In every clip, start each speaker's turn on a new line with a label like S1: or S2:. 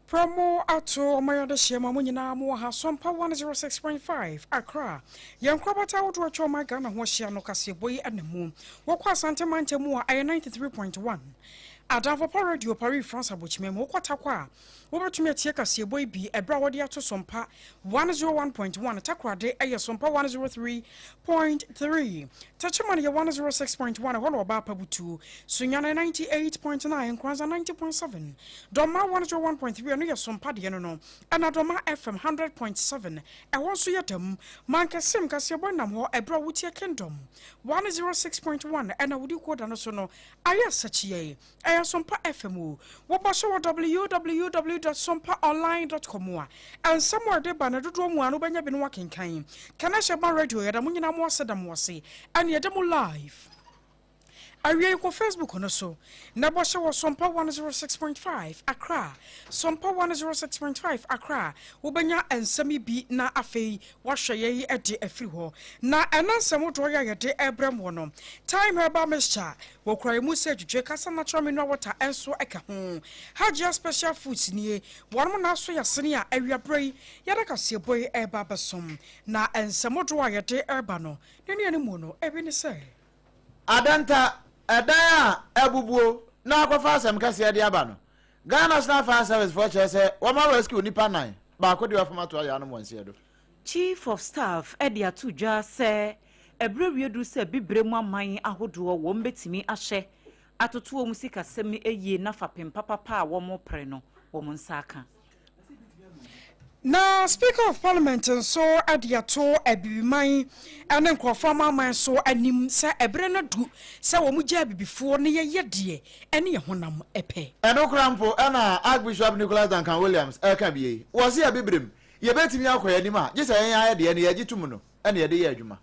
S1: Promo ato mayada shema munyina mu ha SOMPA 106.5 Accra. Yankrabata wodo atwa maga na ho hia no kaseboyi anamu. Wokwa Asante Mantemu a 93.1. Adavo Radio Paris France abochime mo kwata kwa. Wobetumi atie kaseboyi bi ebra wode ato SOMPA 101.1 takrade aye SOMPA 103.3. Tachimani ya 106.1 hono ba pabutu. Sunyana 98.9 Kwanza 90.7. Doma 101.3 no ya SOMPA de no. Ana Doma FM 100.7. E wonso yedam mankasem kaseboyi nam ho ebra wutie kingdom 106.1 ana wudi koda no so no aye sachiye. SOMPA FM. Wabasho www.sompaonline.com and somewhere de banadodo mu anu banya binu wakenkan. Kana sheba radio ya da munyina mo asedam wose and ya demo live. Awie ko Facebook no so na boshe wo SOMPA 106.5 Accra SOMPA 106.5 Accra wo banya ensami bi na afei wo hweye yi ede afiri ho na enansam do ya yede ebrem wo no time heba mixture wo krai mu se dwedwe kasa natural mineral water enso eka ho Hajia special foods nie wonmo na so yasene a awiabrei yada kase boy eba besom na ensam do ya yede eba no ne ne mu no ebi ne se
S2: Adanta Edaya ebubuo na akwafa asem kase ade aba no Ghana National Fire Service for chese wama rescue nipa 9 ba ko de afamato ya no monse do
S3: Chief of Staff Edia Tuja se ebrewedu se bibremu aman ahodo wo mbetimi ahye atoto musika semi eye na fapem papa wo mo pre no wo mo nsaka
S1: na Speaker of Parliament so adiato ebibiman ene nkrofama man so anim se ebre na du se wo mugya bibifo ne yede ene ye honam epe
S2: eno krampo na Archbishop Nicholas Duncan Williams eka biye wo se abibrem ye betimi akoya nim a gisa yen ayede ne yagitum no ene yede ye adwuma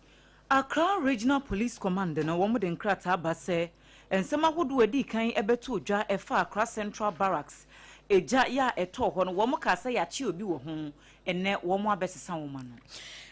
S3: Accra Regional Police Command no wo mo de nkrata ba se ensema hodo adi kan ebeto odwa efa Accra Central Barracks eja ya eto ho no wo mo ka se ya chi obi wo ho enne wo mo abesesa wo ma no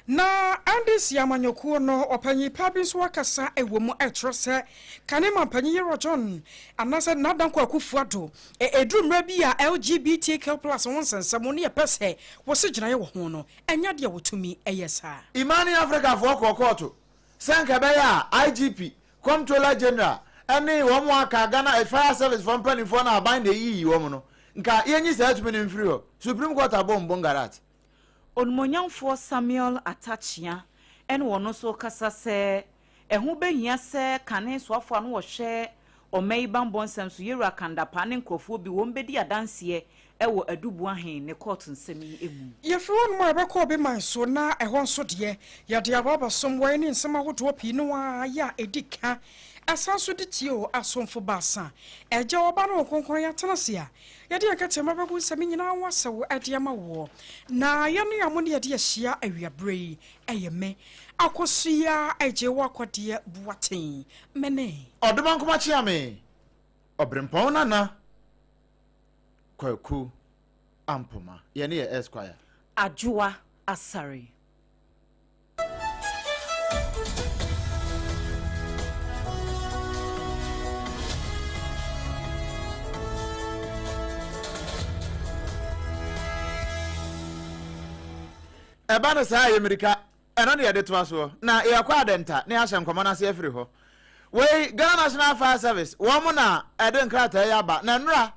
S1: na andis yamanyoku no opanyi pabi so wakasa ewo mu etrose kanema panyi Yero John anase nadan KWAKU ado edrumra bi a LGBTQ+ wonsensamo ne yepese wo se gina ye wo ho no enya de wotumi eyesa
S2: Imani Africa for kokoto sanka be ya IGP Comptroller General ene wo mo aka Ghana Fire Service for mpanifo na aban de yi wo mo no nka yenyi se atumi ne mfiri ho Supreme Court abom garat
S3: Onmonyamfo Samuel Atachia en wono so kasa se ehu behia se kane soafo anu wo hwe omeiban bonsam so yera kandapa ne nkrofo bi wo mbedi adanse ewo adubu ahen ne court nsemi emu
S1: yefi won mo ebekọ be man so na ehon so de ya de ababa somwe ni nsema hodo pi no wa ya edika asanso de tio asomfo basa eje oba no konkon ya tenase a ya de akete mababu nsemi nyina wasewo ade ama wo na ya no amo ne ya de ahia awiabrei eyeme AKOSUA AGYEIWAA KODIE BOATENG mene
S2: Oduma nkoma chiame obrempong nana KWAKU AMPOMAA yene ye Esquire
S3: ADWOA ASARE
S2: Ebana sa ye America eno ne yede toa so na ye akwa adenta ne ahye nkoma na se afiri ho we Ghana National Fire Service wo mo na ede nkrata ya ba na nra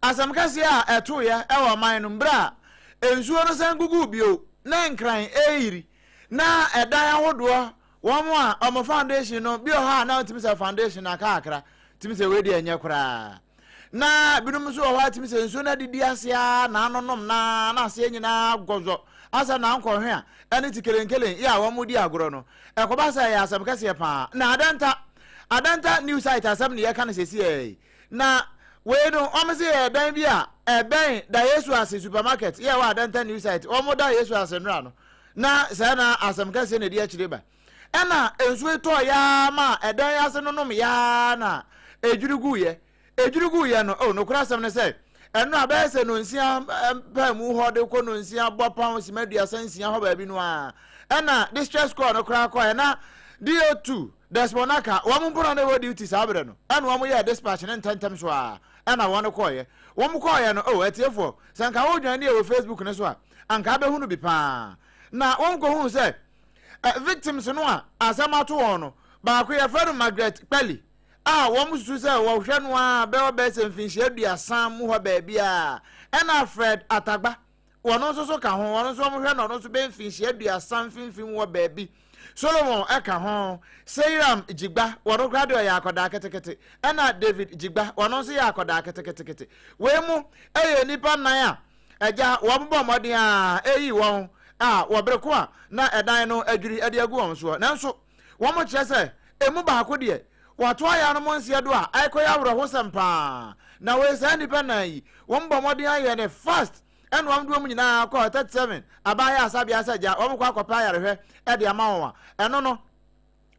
S2: asamkase a eto ye ewo man no mbra ensuo no san gugu bio na nkran eiri na edan ahodo wo mo a omo foundation no bio ha na timisa foundation aka akra timisa we de anya kura na binum so wa timisa ensuo na didi asia na anonom na ase nyina gozo asa na nkwohwe a ene tikerenkelen ya wo mudi agoro no ekoba sa ya asabkase pa na adanta news site asam ne ye kan sesi na we no omse dan bi a ben da Yesu ase supermarket ya wa adanta news site omo da Yesu ase nra no na sa na asabkase ne di akire ba ena ensu eto ya ma edan ase nonom ya na ejurugu ye no oh no kura asam ne say eno abese no nsia pa mu ho de ko no nsia bopa simadua sansia ho ba bi no a ena distress call no kura ko na DO2 Desmonaka, one more on the duty Sabrano, and one way dispatch and 10 times. ana won koye won koye no oh etiefo sanka wo dwan ne e Facebook ne so a anka be hunu bi pa na won ko hu say victims no a asamato won no ba ko ye feru Margaret Peli won musu say wo hwe no a be obese mfinhia aduasa mu ho ba bia ena Fred Atagba wono so ka ho wono so mo hwe no so be mfinhia aduasa mfinfin wo ba bi Solomon eka ho Seiram Jigba wono grado ya akoda ketekete ena David Jigba wono so ya akoda ketekete we mu nipa nan a eja wo bbo modin a eyi won wobreko a na edan no adwiri ade agu won so nanso wo mo kire se emu ba ko de wato aya no monsie do a aikoya woro ho sempa na we say nipa nan yi wo bbo modin aye ne fast and one room in our call 37 abaya sabia saja omukwa akopa yarehwe e de ama won a eno no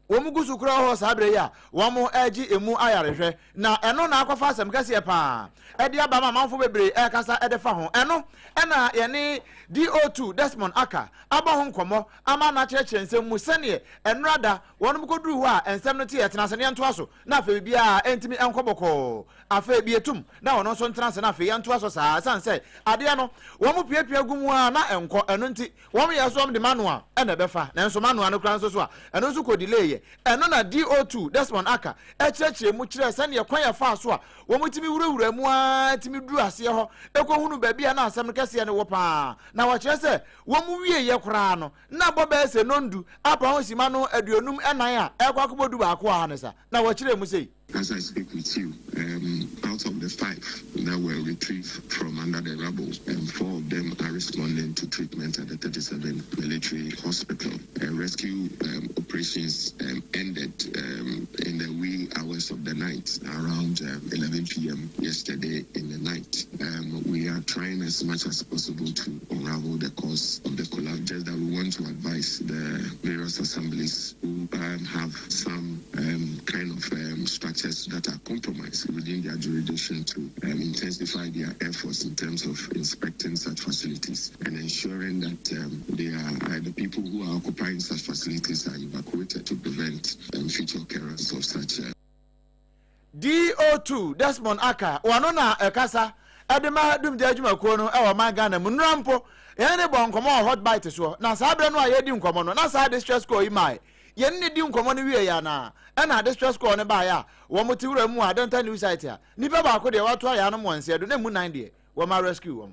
S2: omugusu kura ho sabre ya womu agi emu ayarehwe na eno na akofa asem kase pa e de aba manfo bebre e kasa e de fa ho eno ena ye ne DO2 Desmond Aka aba ho nkomo ama na cheche nsem mu sene enrada wonu koduru ho a ensem no te yetena se ne nto aso na afa bia entimi enkoboko afa bietum na wono so ntena se na afa yanto aso saa sanse ade no womu piapia gumu a na enko eno nti womu yeso de manual e na befa na enso manual no kran so a eno so ko delay eno na DO2 Desmond Aka echeche mu kire se ne kwan ya fa so a womu timi wurawura mu a timi duru ase ho ekohunu ba bia na asem kese ne wo pa na wa kire se womu wie ye kura no na boba ese nondu apa ho sima no aduonum enan a ekwakobodu ba ko ha ne sa na wa kire mu sei.
S4: As I speak with you, out of the 5 that were retrieved from under the rubble, 4 of them are responding to treatment at the 37th Military Hospital. Rescue operations ended in the wee hours of the night, around 11 p.m. yesterday in the night. We are trying as much as possible to unravel the cause of the collapse. Just that we want to advise the various assemblies who have some kind of structures that are compromised within their jurisdiction to intensify their efforts in terms of inspecting such facilities and ensuring that the people who are occupying such facilities are evacuated to prevent future occurrence of such.
S2: DO2 Desmond Aka wano na ekasa edema dum de adwuma ko no e wo man Ghana mu nrampo ye ne bon komo hot bite so na sabre no ayedi nkomo no na sa distress call imai ye ne di nkomo no wie ya na e na distress call ne ba ya wo motiwura mu adanta news site a nipa ba ko de wato ya no monse do na mu 9 de wo ma rescue wo.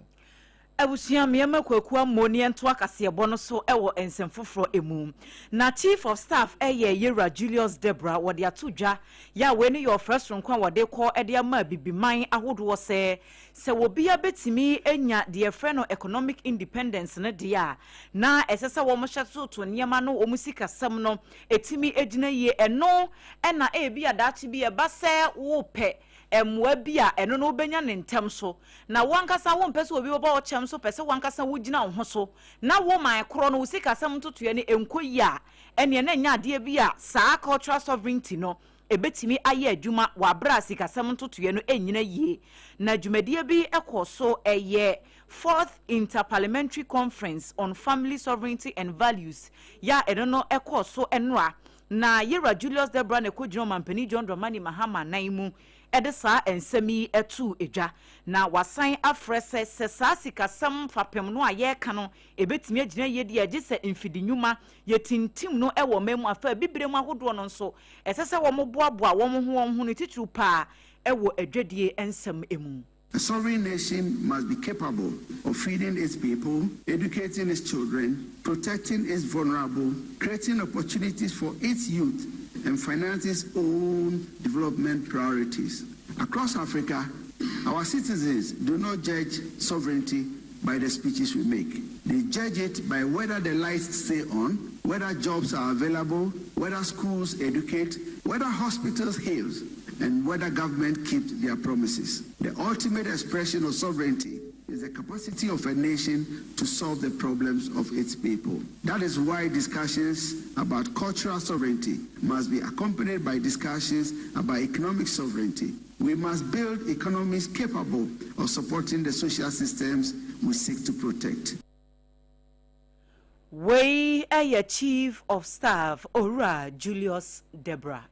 S3: Abusia miyama kwaku amoni ento akase ebo no so ewo ensemfoforo emu na chief of staff Yera Julius Debra wode atodwa ya we ne your first nkwa wode call ede ama bibiman ahodo se wo bia betimi enya de efre no economic independence ne dia na esesa wo mo hyeto to niema no wo musika sam no etimi egina ye eno na bia dachi bia ba se wo pe emwa bia eno no benya ne ntem so na wankasa wo mpese obi oba o chem so pese wankasa wo gina wo so na wo man kro no usika sam totoye ne enkoyi a ene na nya ade bia saa cultural sovereignty no ebetimi aye adwuma wa bra sika sam totoye no enyina yie na dwumadie bi ekoso eye 4th Interparliamentary Conference on Family Sovereignty and Values ya eno no ekoso enra na Yera Julius Debra ne kodjino mampani John Dramani Mahama naimu edesa ensemi etu eja na wasan afrese sesa sika sam fapem no aye ka no ebetimi agina ye de agise mfidinwuma yetintim no ewo memu afa bibrem ahodo no nso esese wo mo boaboa wo mo ho no titru pa ewo adwadie ensem emu.
S5: A sovereign nation must be capable of feeding its people, educating its children, protecting its vulnerable, creating opportunities for its youth, and finance its own development priorities. Across Africa, our citizens do not judge sovereignty by the speeches we make. They judge it by whether the lights stay on, whether jobs are available, whether schools educate, whether hospitals heal, and whether government keeps their promises. The ultimate expression of sovereignty is the capacity of a nation to solve the problems of its people. That is why discussions about cultural sovereignty must be accompanied by discussions about economic sovereignty. We must build economies capable of supporting the social systems we seek to protect.
S3: We are Chief of Staff Ora Julius Debra.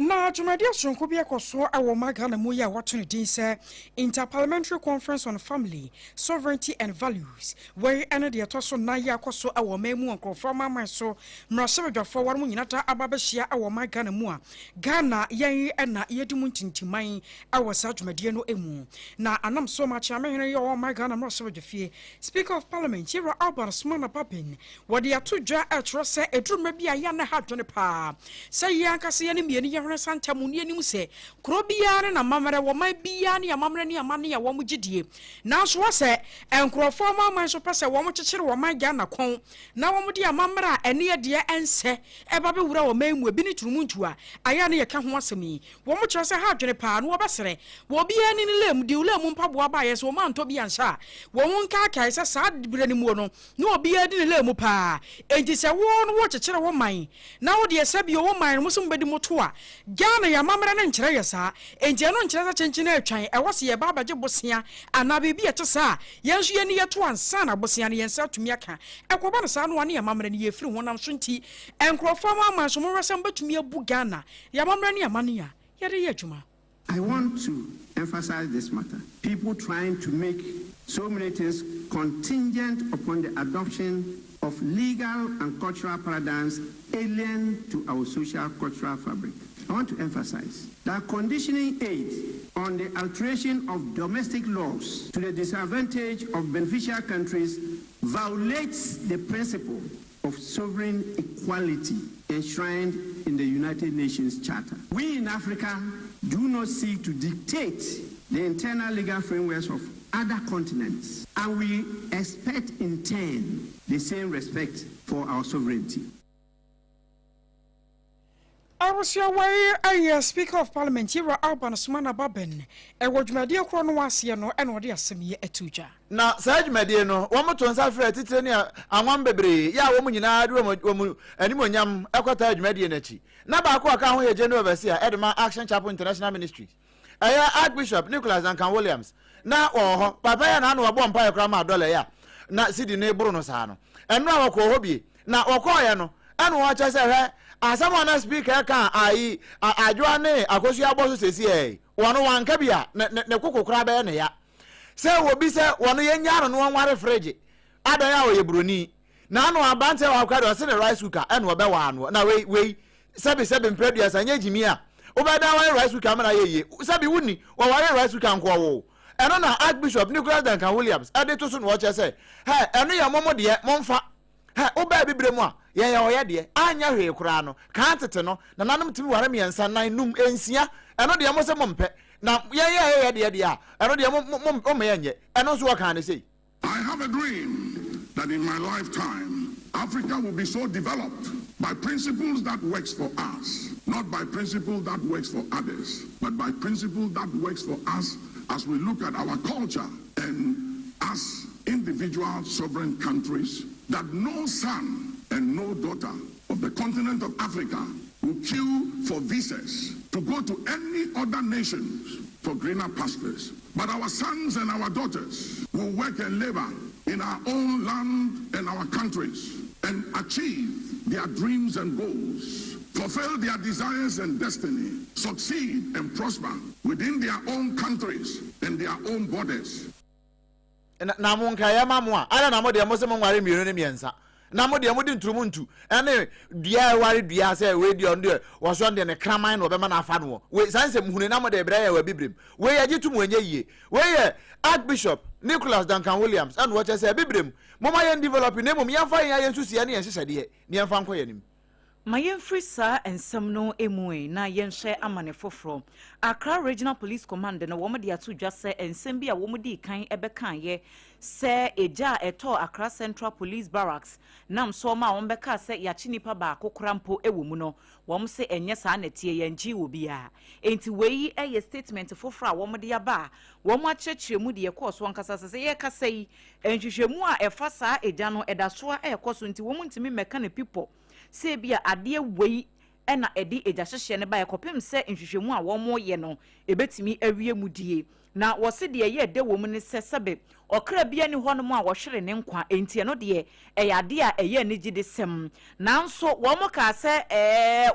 S1: Na Jumadia Sonkobia Koso, our Magana Muya watching din say Interparliamentary Conference on Family, Sovereignty and Values, where any the Tosso Naya Koso, our memu and conforma my so, Mrasava for 1 Munata Ababashia, our Magana Mua, Ghana, Yay, and Na Yedimuntin to mine, our South Mediano Emu. Na anam so much, I mean, your Magana Mrasava de Fee, Speaker of Parliament, here are Alban Smana Papin, what they are two jar at Rosse, a true maybe a yana hat on a pa. Say Yankasi enemy. Santa Munia Nuse, Crobian and Mamma, what might be Yanni, a mamma, and money, a woman giddy. Now, so I say, and Croforma, my suppressor, a woman to chill my Ghana con. Now, dear mamma, and near dear and say, a baby would our man will be to Muntua. I only account once me. One much as a heart in a pan, Wabasere, will be any limb, do lemon pabua bias, or man to be answer. One kaka is a sad Brenimono, no beard in a lemupa. It is a one watch a chill of mine. Now, dear Sabio, mine was somebody motua. Ghana ya mamra na nkyerɛ sa enti no nkyerɛ sa kyenkyene atwan ɛwɔ se baba gye bosia ana bebi ɛte sa yenso ye ne yeto ansa na bosia ne yensa tumi aka ɛkɔba no sa no ane ya mamra ne yefiri honam so nti enkrofo ma amanso mo resam batumi abu Ghana ya mamra ne ya mane ya yɛde yɛ adwuma.
S5: I want to emphasize this matter. People trying to make so many things contingent upon the adoption of legal and cultural paradigms alien to our social cultural fabric. I want to emphasize that conditioning aid on the alteration of domestic laws to the disadvantage of beneficial countries violates the principle of sovereign equality enshrined in the United Nations Charter. We in Africa do not seek to dictate the internal legal frameworks of other continents, and we expect in turn the same respect for our sovereignty.
S1: I was your way, a Speaker of Parliament, here Alban Smana Babin, and what my dear Chronoasiano and what dear Semi Etuja.
S2: Now, Saj Mediano, one more to answer for Titania, and one baby, ya woman in our room, and Imonium, Equatage Medianachi. Nabako account here, General Overseer, Edema Action Chapel International Ministry. Archbishop Nicholas Duncan Williams. Now, oh, Papa and Anu are one pie grandma dollar, ya. Not Sydney Bruno Sano. And now, Hobby. Now, Okoyano, and watch us her. As someone else speak, I can, AGYEIWAA ASARE OBREMPONG Kabia, ne kuku krabe ne ya. Say will be say one yenya no one ware frege. Adaya o yebroni. Na no abante wa kwado se ne rice cooker and wo be wa no. Na we sebi mpreduas anya jimi a. Obeda wa rice cooker ma na ye. Sebi wuni wo ware rice cooker nko wo. Eno na Archbishop Nicholas Duncan Williams ade to so no che say, "Hey, eno ya momo de momfa. Hey, oba bibre mu a ya oya de anya hwe kura no kan tete no na nanom timi ware miensa nan num ensia eno de mo se mompe na ya de a eno de mo menye eno so kan ne sei."
S4: I have a dream that in my lifetime Africa will be so developed by principles that works for us, not by principle that works for others, but by principle that works for us as we look at our culture and as individual sovereign countries, that no son and no daughter of the continent of Africa will queue for visas to go to any other nations for greener pastures. But our sons and our daughters will work and labor in our own land and our countries and achieve their dreams and goals, fulfill their desires and destiny, succeed and prosper within their own countries and their own borders.
S2: Na monka ya mamwa ala na mode mo se mo nware mienu ne miensa na mode mo di ntrumuntu ene dia ware dia se we di on de wo so de ne kraman no be ma na afa no we sanse muhune na mode bra ya wa bibrem we ya gitu mu enye yie we ye Archbishop Nicholas Duncan Williams and what say bibrem mo ma yen develop ne mo yemfa yen ya nsusia ne yen hyehye ne yemfa nko yanim
S3: Mayen frisa ensem no emue na yenhye amane foforo Accra Regional Police Command na wo de ato dwa se ensem bi a wo di kan ebekan ye se eja eto Accra Central Police Barracks nam so ma wo beka se ya chinipa ba kokrampo ewo mu no wo se enye sa na tie yenji obi a enti weyi eye statement foforo a wo de aba wo akyekire mu de yekoso nkasa se ye kasa yi enhwehwemu a efa sa eja no edaso a ekoso enti wo ntimi meka na people se bia ade wei ena edi eja hyehye ne ba ekopem se nhwehwemu a wo mo ye no ebetimi awie mudie na wo se de ye de wo mu ne sesebe okra bia ni ho no mo a wo hwere ne nkwa entie no de eye ade a eye ne gide sem nanso wo mo ka se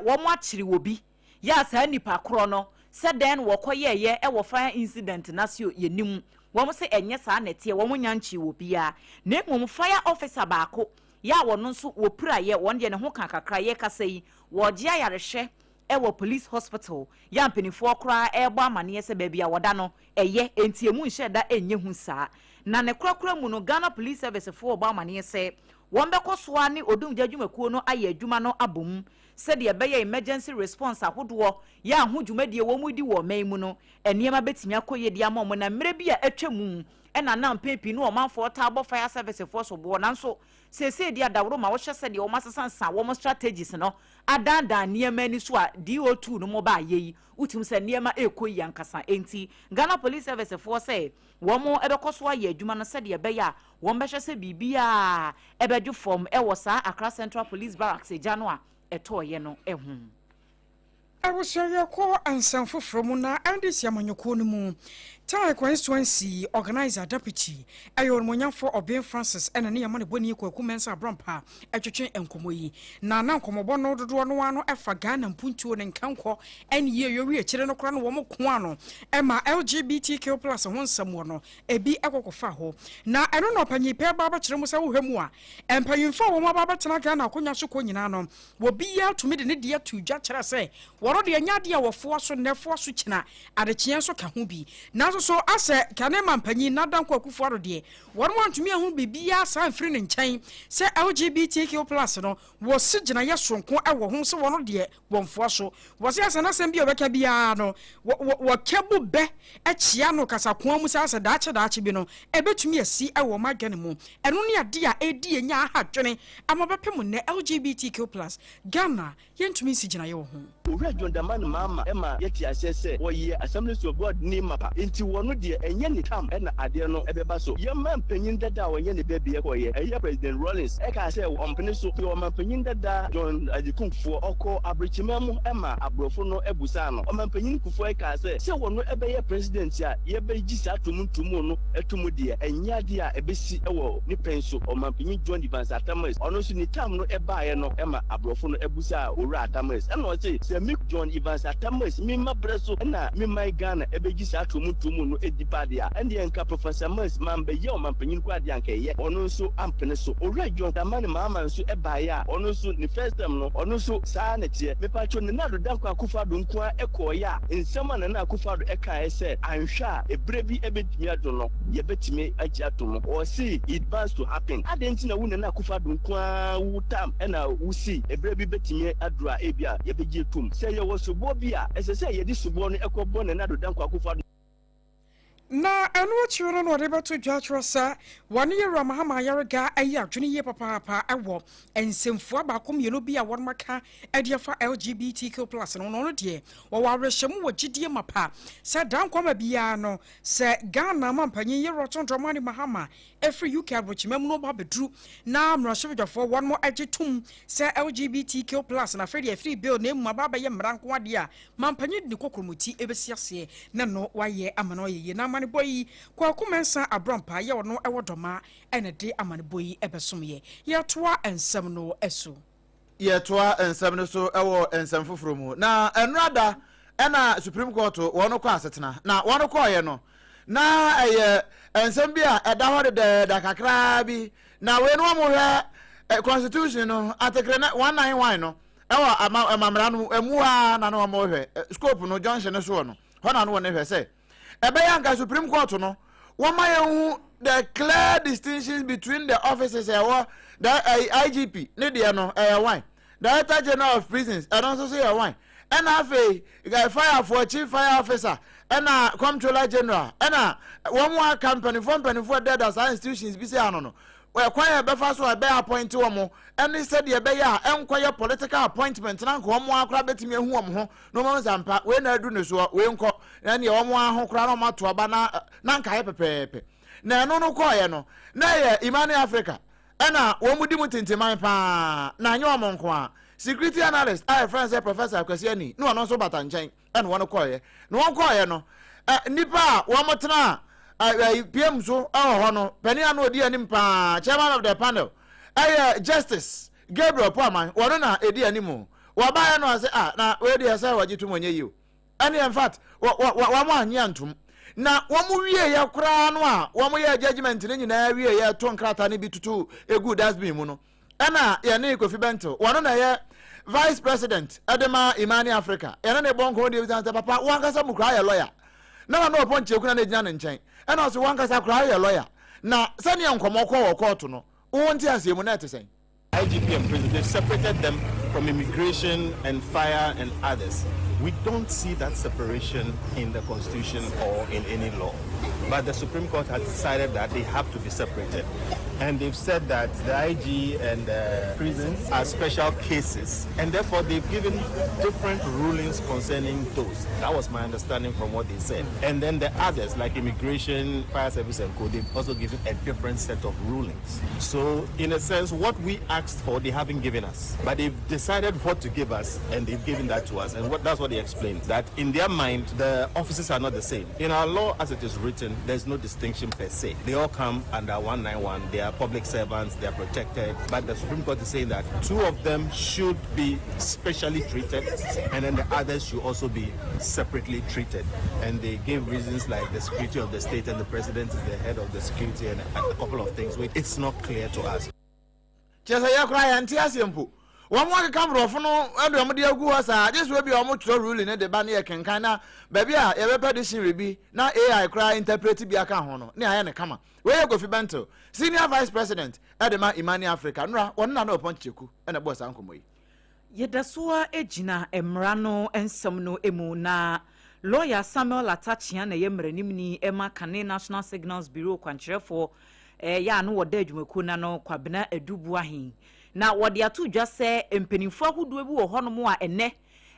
S3: wo mo akyiri wo bi ya sa nipa kro no se den wo koyeye e wo fire incident na se yenim wo mo se enye sa nete wo mo nyanchi wo bia na mmom fire officer baako ya wo no so wo pura ye won de ne ho kakakra ye kasa yi wo je ayarehwe e wo police hospital ya mpenifo kra e gbo amane se ba bia woda no eye entiemu nhye da enye hu saa na ne krakra mu no Ghana Police Service fo gbo amane se won be kosoa ne odum djadwumakuo no aye adwuma no abom se de be emergency response ahodo ya ho dwumadie wo mu di wo man mu no eniema betimi akoye di ama mo na mre bia atwamu ena na mpepi no omanfo tabo fire service force bo nanso sese dia dawro ma wo hwese de o masesansa wo strategies no adanda niema ni so a DO2 no mo ba yeyi utim se niema ekoyi ankasa enti Ghana Police Service force wo mo ebekoso aye adwuma no se de be ya wo mbehwese bibia ebedu form e wo sa Accra Central Police Barracks January etoye no ehu
S1: I was your call and some from na and this Yamanyoko Tara constituency organizer deputy ayo monyan for Obin Francis and near money boni kwaku mensa brampa etwetwe enkomoyi na nkomobo no dodo no ano efa Ghana mpuntuo ne nkanko en ye yowi ekire no kra no wo mko ano ema LGBTQ+ honsam no ebi ekokofa ho na eno no panyi pe baba kire mu sa wo hwemu a empanyimfa wo baba tena Ghana akonya so ko nyina no wo biya tumi de ne dia tudwa kire se woro de anyade a wofo so nefo so kina adekien so ka ho bi na so ase kanema mpanyi nadan kwaku aro de won wantumi ahu bibia san firi ne nkyɛn se LGBTQ+ no wo sigina yesonko ewo ho se wono de wonfo so wo se ase na sem bia obeka bia no wo kebu be akyia no kasakoa mu se ase daache bi no ebetumi asi ewo magane mu eno ne ade a edi enya ahadwene amabepem ne LGBTQ+ Ghana yentumi sigina ye wo ho
S6: owura jondaman mama ema yeti asese wo ye Assembly of God ni mapa nti wono de enye ne tam na ade no ebeba so ye man panyin dada wo ye ne bebie ko ye eye President Rollins e ka se ompene so ye man panyin dada John Ajikunfo oko abrichimemu ema abrofo no ebusa no man panyin kufo e ka se wono ebeye president a ye be gisa tumtumu no etumu de enye ade a ebesi ewo ni penso man panyin John Evans Atamas ono so ni tam no eba ye no ema abrofo no ebusa owura Atamas e no se Mick John Evans Atamas mi mabreso na mi mai Ghana ebegisa tumtumu no edipadia ende enka Professor Mas mambe ye o mampanyin kwa de anka ye ono so ampene so owura John Damani mama nso ebaya ono so ni first time no ono so saa na tie me pacho ne na do danko akufado nko ekoya nsema na akufado eka ese anhwa ebrebi ebetimi ado no ye betimi agya to no o see it bound to happen adenti na wuna na akufado nko wutam na wusi ebrebi betimi adura ebia ye begye tum se ye wo subo bia ese se ye di subo no ekobo ne na do danko akufado
S1: na eno chioro no de beto dwatrosa wani yera mahama yarega ayi adwene ye papa ewo ensemfo abaako mienu bia won maka ediafa LGBTQ+ no de wo warehemu wo gidie mapa se dan kwama bia no se Ghana mampanyin yero tondomani mahama every UK abrochimem no ba bedru na mrashibdwafo won mo agitum se LGBTQ+ na free bill na emu baba ye mranko ade a mampanyin ni kokromuti ebesiase na no waye amano ye na amane boyi kwaku mensa abrampa ye wono ewodoma ene de amane boyi ebesomye ye toa ensem no esu
S2: ye toa ensem no so ewo ensem foforo mu na enrada ena Supreme Court wono kwa asetena na wono kwa ye no na eye ensem bia eda ho de kakra bi na we no mo hwe constitution no article 191 no ewo amamra no emuwa na no mo hwe scope no junction no so no ho na no won hwe say Ebeyanka Supreme Court no wamayehu the clear distinctions between the officers the IGP ne de no wine Director General of Prisons and also say wine and afi fire for chief fire officer and comptroller general and one more company for dead as institutions be say no we kwaya be fa so be appoint wo and he said ye be ya enkwaya political appointment na nko mo akra betimi ehu wo ho no mo zampa we na adu ne so we nko na ne wo mo ahokra no mato aba na nka ye pepepe na eno no koye no na ye Imani Africa ena wo mudi mutintiman pa na anye wo nko a security analyst I friend say Professor Kwasiani no no so bata nchen ena wo no koye no nipa wo motena PM so no Penny no di anim pa chairman of the panel Justice Gabriel Poaman wono na edi animu wabaya no ase na we dey say wajitu monye yi and in fact wa mo anya ntum na womu wie ya kura no a womu ye judgment ne nyina wie ya to nkrata ne bi tutu egu dasbin mu no na ye ne Kofi Bento wono na ye vice president Adema Imani Africa ye ne bonko de bi papa wankasa mu kura ye lawyer na no ponche kuna na gina ne nchen na also wankasa kura ye lawyer na sani enkomo ko wo court no wonti asemu na etesen
S6: IGP and prison, they've separated them from immigration and fire and others. We don't see that separation in the Constitution or in any law. But the Supreme Court has decided that they have to be separated. And they've said that the IG and prisons are special cases. And therefore, they've given different rulings concerning those. That was my understanding from what they said. And then the others, like immigration, fire service, and KODIE, they've also given a different set of rulings. So, in a sense, what we asked for, they haven't given us. But they've decided what to give us, and they've given that to us. And that's what they explained, that in their mind, the offices are not the same. In our law, as it is written, there's no distinction per se. They all come under 191. They are public servants, they are protected. But the Supreme Court is saying that 2 of them should be specially treated, and then the others should also be separately treated. And they gave reasons like the security of the state, and the president is the head of the security, and a couple of things which it's not clear to us.
S2: One more camera for no, and the AGYEIWAA ASARE. This will be almost ruling at the Bania Kankana. Baby, a repetition will be now AI cry interpreted by a cahono. Near any comma. Where you go for Bento, Senior Vice President, Adema Imani Africa, one no ponchiku, and a boss uncle.
S3: Yedasua ejina emrano ensemno emu na lawyer Samuel Atachia na yemre nimni ema Kane National Signals Bureau kwankyerefo ya no wode adwumaku na no kwabena ADWOA na wode ato dwa se empenifo ahodo ebi wo hono a ene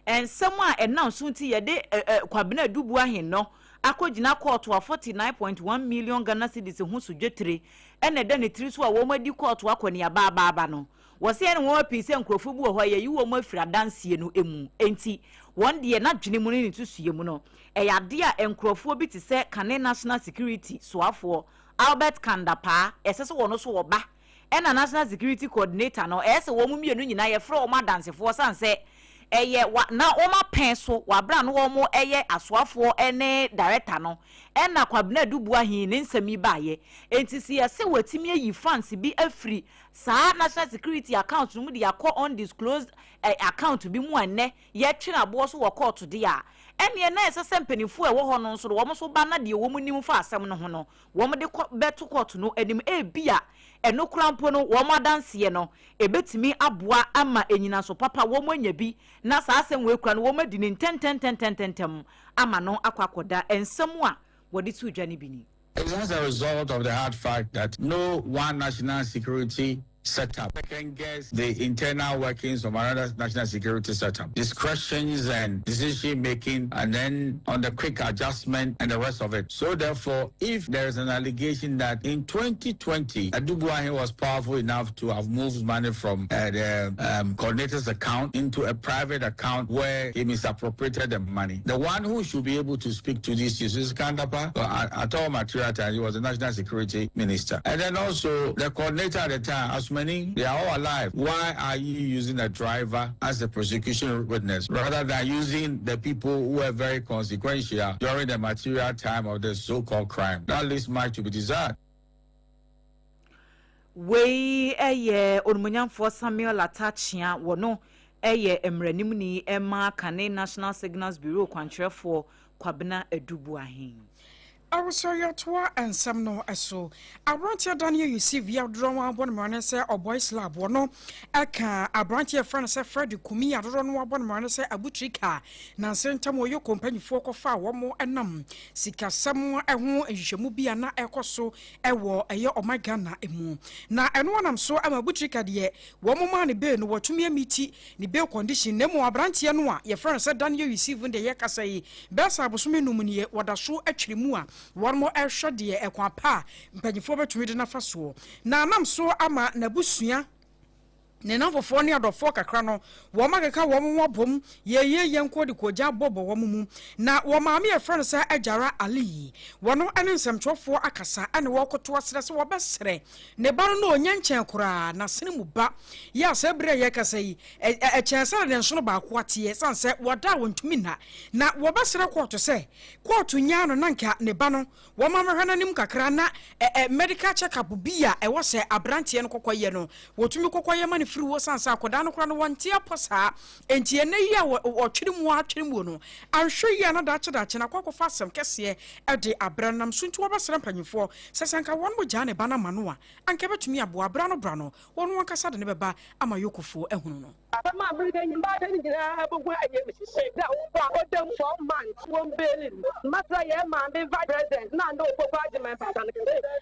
S3: ensem a announce nti yede kwabena ADWOA no akogina court wa 49.1 million Ghana cedis ho sudwetire ene de ne tiri so a wo madi court akoni aba no wose ene wo pise nkrofo bu ho ye yiwo mo afira dansie no emu enti won de na dwene mu ne tusuye mu no eyade a enkrofo bi ti se Kane National Security soafo Albert Kandapa esese wono so woba ena National Security Coordinator no ese wo mu mienu nyina ye fra o ma dansefo sanse eye na o ma pen so wa bra no wo mo eye asoafo ene director no ena kwabena ADWOA ne nsami baaye enti si ese watimi ayi fans bi afri sa National Security account mu de yakọ undisclosed account bi mu ane ye twena bo so wo court de a ene na ese sempanifo e wo ho no so wo mo so ba na de wo mu nim fa asem no ho no wo mo de beto court no enim e bia eno krampo no wo mo danse no ebetimi aboa ama enyina so papa wo mo anya bi na sa asem we kura no wo madi ni tentem ama no akwakoda ensem a wodi tu dwane bi ni.
S7: It's as a result of the hard fact that no one national security setup can guess the internal workings of another national security setup, discretions and decision making, and then on the quick adjustment and the rest of it. So therefore, if there is an allegation that in 2020 ADWOA was powerful enough to have moved money from the coordinator's account into a private account where he misappropriated the money, the one who should be able to speak to this is Kandapa. At all material time, he was the national security minister, and then also the coordinator at the time, as they are all alive. Why are you using a driver as a prosecution witness rather than using the people who were very consequential during the material time of the so-called crime? That leaves much to be desired.
S3: We Onmunyan for Samuel Atachia wono emrenimni Emma Kane National Signals Bureau kwankyerefo kwabena ADWOA
S1: I was sorry and some no so. I brought your Daniel you see via drama one man say or boys lab no aka I brought your friend say Freddy Kumi I don't know one man say abutrika na senta mo yo company for fa one more enam sika samo eho ehwemu bia na ekoso ewo eye o my Ghana emu na eno wanam so am abutrika de wo mo man be no watumi amiti ni be condition nemo abrantie no a your friend say Daniel you see even the yakasa yi besa abosome numnie wadaso atwiremu a one more air de ekwa pa mpanyifo betumi de na faso na nam so ama na busua ne namfofo ne adofo kakra no wo makeka wo mo bom ye yenko de koja bobo wo mu na wo maame e friend sa Ajara Ali wono ane nsemtwofo akasa ane wo koto asere se wo besere ne ba no onya nchen kora na sene mu ba ya se bre ye kasa yi e chensa de nso ba ko atie sanse woda wontumi na wo besere koto se koto nya no na nka ne ba no wo maame hwana nim kakra na medical check up bia e wo se abrantie no kokoye no wotumi kokoye ma free wo sansa akoda no kra no wonte aposa entie na yi a wo twere mu no anhwe yi na da che na kwakofa asem kese e de abranam suntu wo basra mpanyifo sesanka won mo gya ne bana mano a anka betumi abo abra no won won kasa de ne beba ama yokofo ehunu no
S8: Ama America in Baden Abuwa ASARE that over them 4 months 1 billion. Matra ya mami vice president na ndo papa jema patan.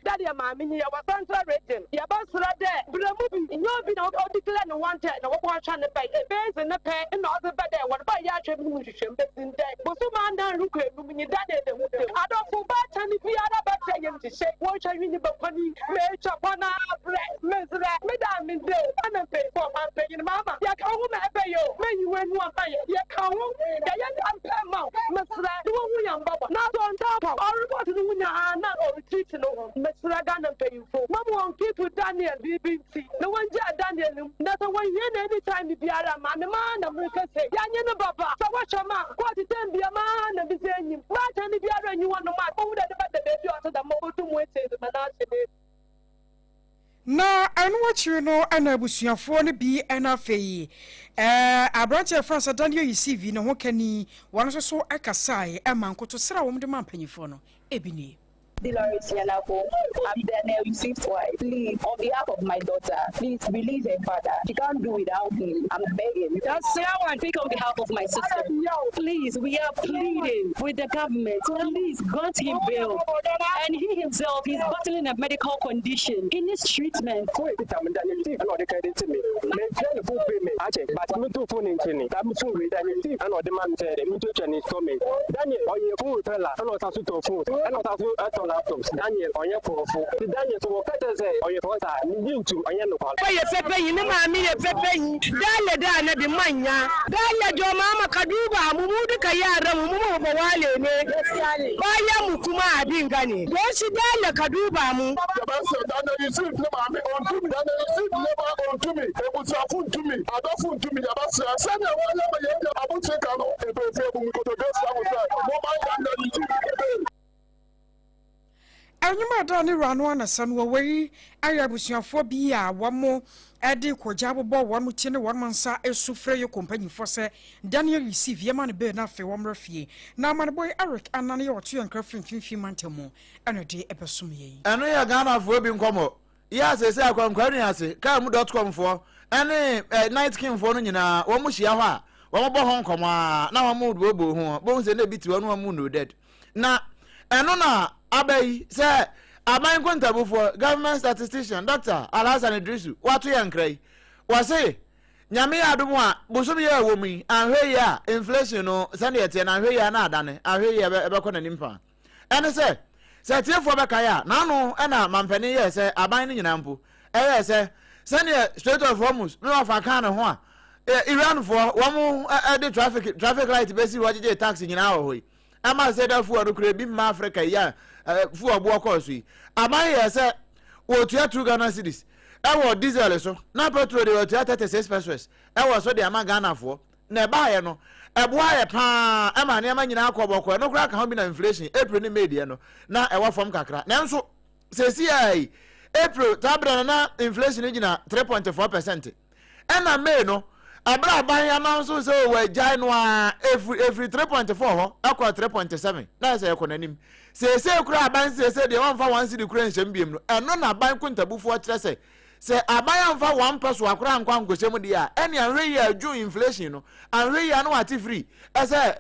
S8: That ya mami ni ya central region. Ya basura de bremu bi no bi na o declare no wanted na wo kwa twa ne pay. E base ne pay na o be de won ba ya twem mu hwehwem besin de. Bosu man dan ruku enu ni da de hu de. Adofo ba tani bi ara ba tayem ti se. Wo twa wi ni ba pani me twa pana bre mezra me da mi de. Ana pay for man pay ni mama. Ya ka hu me be yo. Me you when one pay. Ya ka hu ya ya am mesra do hu ya baba. Na don top. Or report no nya na o retreat no. Mesra ga na pay for. Mama won keep Daniel BBT. No one ja Daniel. Na so when you anytime bi ara ma me man na me kase. Ya nye no baba. So what ma what time bi ma na bi say nyim. What time bi ara nyi won no ma. Who da the baby o to da mo to mo ete ma na se
S1: na anwachi no anabusuafo ne bi enafei abranche France Daniel CV no ho kani won so akasai e mankoto sra wo de mampanyifo no ebini
S9: Dolores Yanako, I'm Daniel Yusuf's wife. Please, on behalf of my daughter, please release her father. She can't do without him. I'm begging. That's how I speak on behalf of my sister. Please, we are pleading with the government. Please grant him bail. And he himself is battling a medical condition. He needs treatment.
S6: Daniel on your phone. Daniel to what say on your phone. You to on your phone.
S8: Why you pepe you ma me pepe dale da na bi manya dale jo mama kaduba mumudu ka yara mu bo wale ne baya mu kuma abin gane do shi dale kaduba mu
S10: ba so Daniel Yusuf no ma me on to me Daniel Yusuf never on to me e bu so fun to me I don't fun to me ya ba so say na wala ma ye abu che ka no e be fe bu ko to do sa mo ma Daniel Yusuf
S1: anyuma da ne rano anasa no wei ayabusuafo bi a womo ede koja bobo won ti ne won mansa esufre ye company for se Daniel receive ye man be na fe wom rafie na man boy Eric anane ye otu yankra finfinfi mantemu eno de ebesum ye
S2: eno ya Ghana fo bi nkomo ya se akwankwani ase kam.com fo ene night king fo no nyina wo mo hia ho a wo mo bo ho nkomo a na wo mo bo ho bo se na biti wo no mo no dead na eno na abai say aban kontabu for government statistician Dr. Alhassan Idrisu watu yankrai wase nyame adumu a bosom ye awomi anhwe ya inflation no sane yete na anhwe ya na adane anhwe ya ebekọ na nimpa ene se tiefo beka ya na no ena mampani ye se aban ni nyina mpo ye se sane straight of Hormuz no of akan ho a Iran for wo de traffic light besi wajije taxi nyina ho yi ama se da fu adukure bi ma Africa ya fu obo course yi aman ye se wo tua true Ghana cities e wo diesel so na petrol de wo tua 36 pesos e wo so de ama Ghana fo na ba ye no e bo aye pa e ma ne ma nyina akoboko no kura ka ho bi na inflation April ni media no na e wo fom kakra na nso se si ai April tabra na inflation gina 3.4% e na May no abra ban ya na nso se we jai no a every 3.4 ho akwa 3.7 na se ekọ nanim se kura ban se de won fa 1 cedi kura nhyem biem no eno na ban kuntabufo kire se aban amfa 1 peso akura nkwa nkosem de a ene anwe ya aju inflation no anwe ya no ati free ese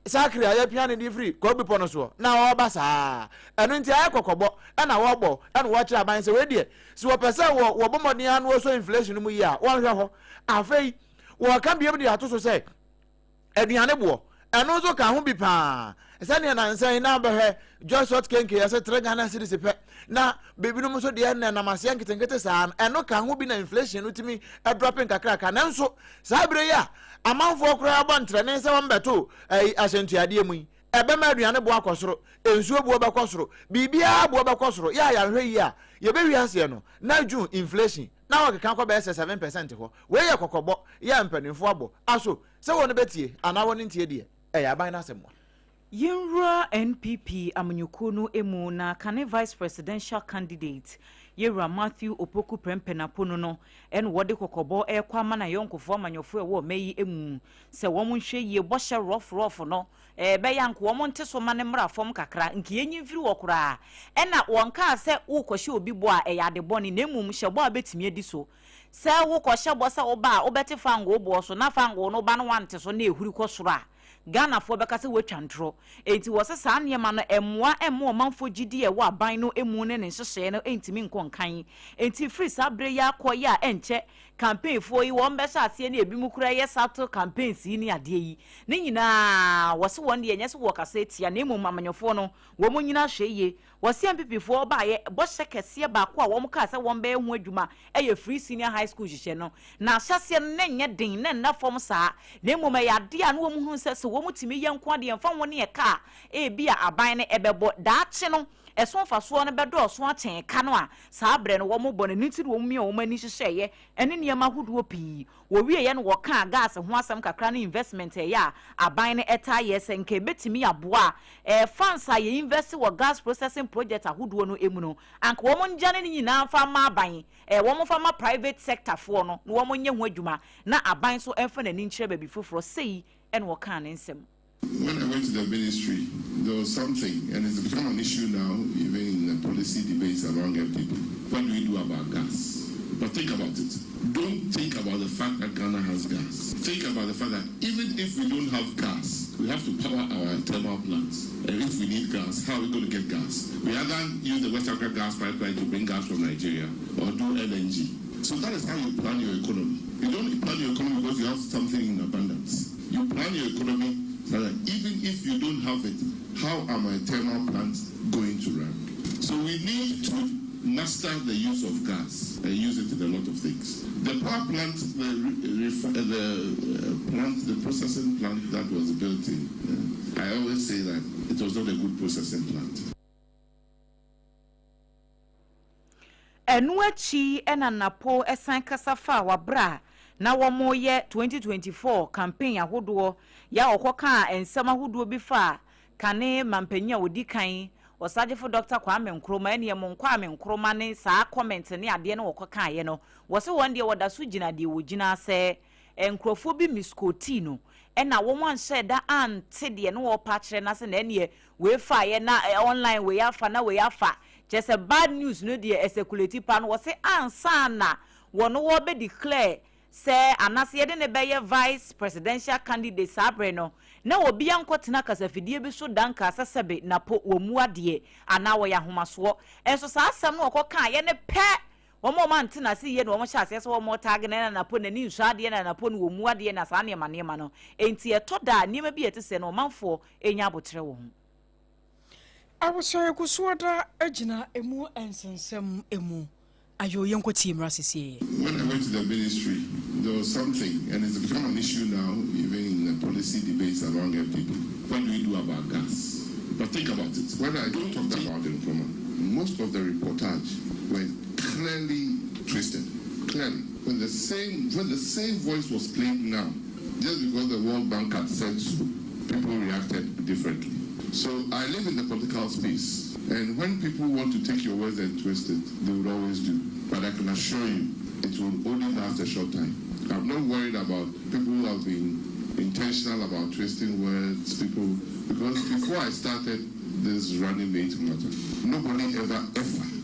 S2: sakri aya piano di free ko bi pono so na wo basa eno nti aye kokobo na wo gbo ene wo kire aban se we de se wo pese wo bomoni anu wo so inflation mu yi a won hwe ho afei wo ka biem de ato so se aduane bo and also can be pa. Sani na say na be just what kenke ya say 3 Ghana cedis pe. Na baby no so de na namase nkete sa and no can who be na inflation utimi e dropping kakra ka nanso sa bre ya amanfo kura abantre ne se won beto ahyentuade mu ebe ma aduane bo akosoro ensuo bo be kosoro bibia bo be kosoro ya hwe yi a ye be wiase no na June inflation na wo kan ko be 7% ho we ye kokobo ya mpanimfo abo aso se won betie ana won ntie de ya ban na asemo
S3: Yenra NPP amanyukono emu na kane vice presidential candidate Yera Matthew Opoku Prempenapono no en wode kokobo ekwa na yonkofo amanyofo ewo meyi emu se wo monhwe ye boshe rough no be yanko wo monte so mane mra fom kakra nke yenyimfiri wo kura ena wonka se wo kohye obi bo a eyade boni na emu hye bo a betimi edi so se wo kohye bo se wo ba obete fango bo so na fango no ba no wante so na ehuri kosoro a Ghana for bekase we twantro enti wo se saa niema no emwa emo manfo gidi e wo aban no emu ne nhyehyɛ no entimi nkonkan enti free sabre ya koya enche campaign fo yi wo mbɛhyɛ ase ne ebi mu kura ye sato campaigns yi ne ade yi ne nyina wo se won de enye se wo kasa etia na emu mamanyofo no wo mo nyina hweye wo se MPP fo ba ye bo hye kese ba ko a wo mo ka se won bɛ hu adwuma eye free senior high school hyehyɛ no na ahyase no ne nye den ne na fom saa na emu ma ya de a no wo mu hu se wo mutimi yenko de yemfa won ne ka e bia aban ne ebebo daache no eso fa so no bedo so achen ka no a saa bre no wo mo bone nitiri wo mi o mani hyehye ene ne ma huduo pii wo wie ye no wo ka gas ho asem kakra no investment e ya aban ne eta ye se nke betimi aboa fansa ye invest wo gas processing project ahuduo no emu no anka wo mo njane ne nyina fa ma aban wo mo fa ma private sector fo no wo mo nye ho adwuma na aban so emfa na ni nkyere baby foforo sei and what can in some.
S4: When I went to the ministry, there was something, and it's become an issue now, even in the policy debates among people. What do we do about gas? But think about it. Don't think about the fact that Ghana has gas. Think about the fact that even if we don't have gas, we have to power our thermal plants. And if we need gas, how are we going to get gas? We either use the West Africa gas pipeline to bring gas from Nigeria or do LNG. So that is how you plan your economy. You don't plan your economy because you have something in abundance. You plan your economy so that even if you don't have it, how are my thermal plants going to run? So we need to master the use of gas and use it in a lot of things. The power plant, the processing plant that was built in, I always say that it was not a good processing plant.
S3: Enuachi enanapo esan kasafa wabra na womo ye 2024 campaign ahodo ya okoka ensema ahodo bi fa kane mampanya odikan osagefo Dr. Kwame Nkrumah ene yemo Kwame Nkrumah ne saa comment ne ade ne okoka ye no wo se won de woda so gina de wo gina se enkrofo bi miskotino ena wo mo anse da ante de ne wo pa kire na se na ene we fa ye na online we afa na we afa just a bad news no de esekulati pa no wo se ansa na wono wo be declare say anase ye de ne be vice presidential candidate sabre no na obi ankotena kasafidie bi so danka asasebe na po omu ade ana wo ya homaso enso sa asem no okoka ye ne pe wo mo mante na se ye no wo hya se wo mo tag na po na ni nsu ade na po no omu ade na sa ne ma no enti etoda niema bi etese no manfo enya abotre wo ho
S1: awosoro kusuoda agina emu ensensem emu ayo yenko timra sisi.
S4: When I went to the ministry, there was something, and it's become an issue now, even in the policy debates among people. What do we do about gas? But think about it. When I don't talk about AMPOMAA, most of the reportage were clearly twisted. Clearly. When the same voice was played now, just because the World Bank had said so, people reacted differently. So I live in the political space, and when people want to take your words and twist it, they would always do. But I can assure you, it will only last a short time. I'm not worried about people who have been intentional about twisting words, because before I started this running mate matter, nobody ever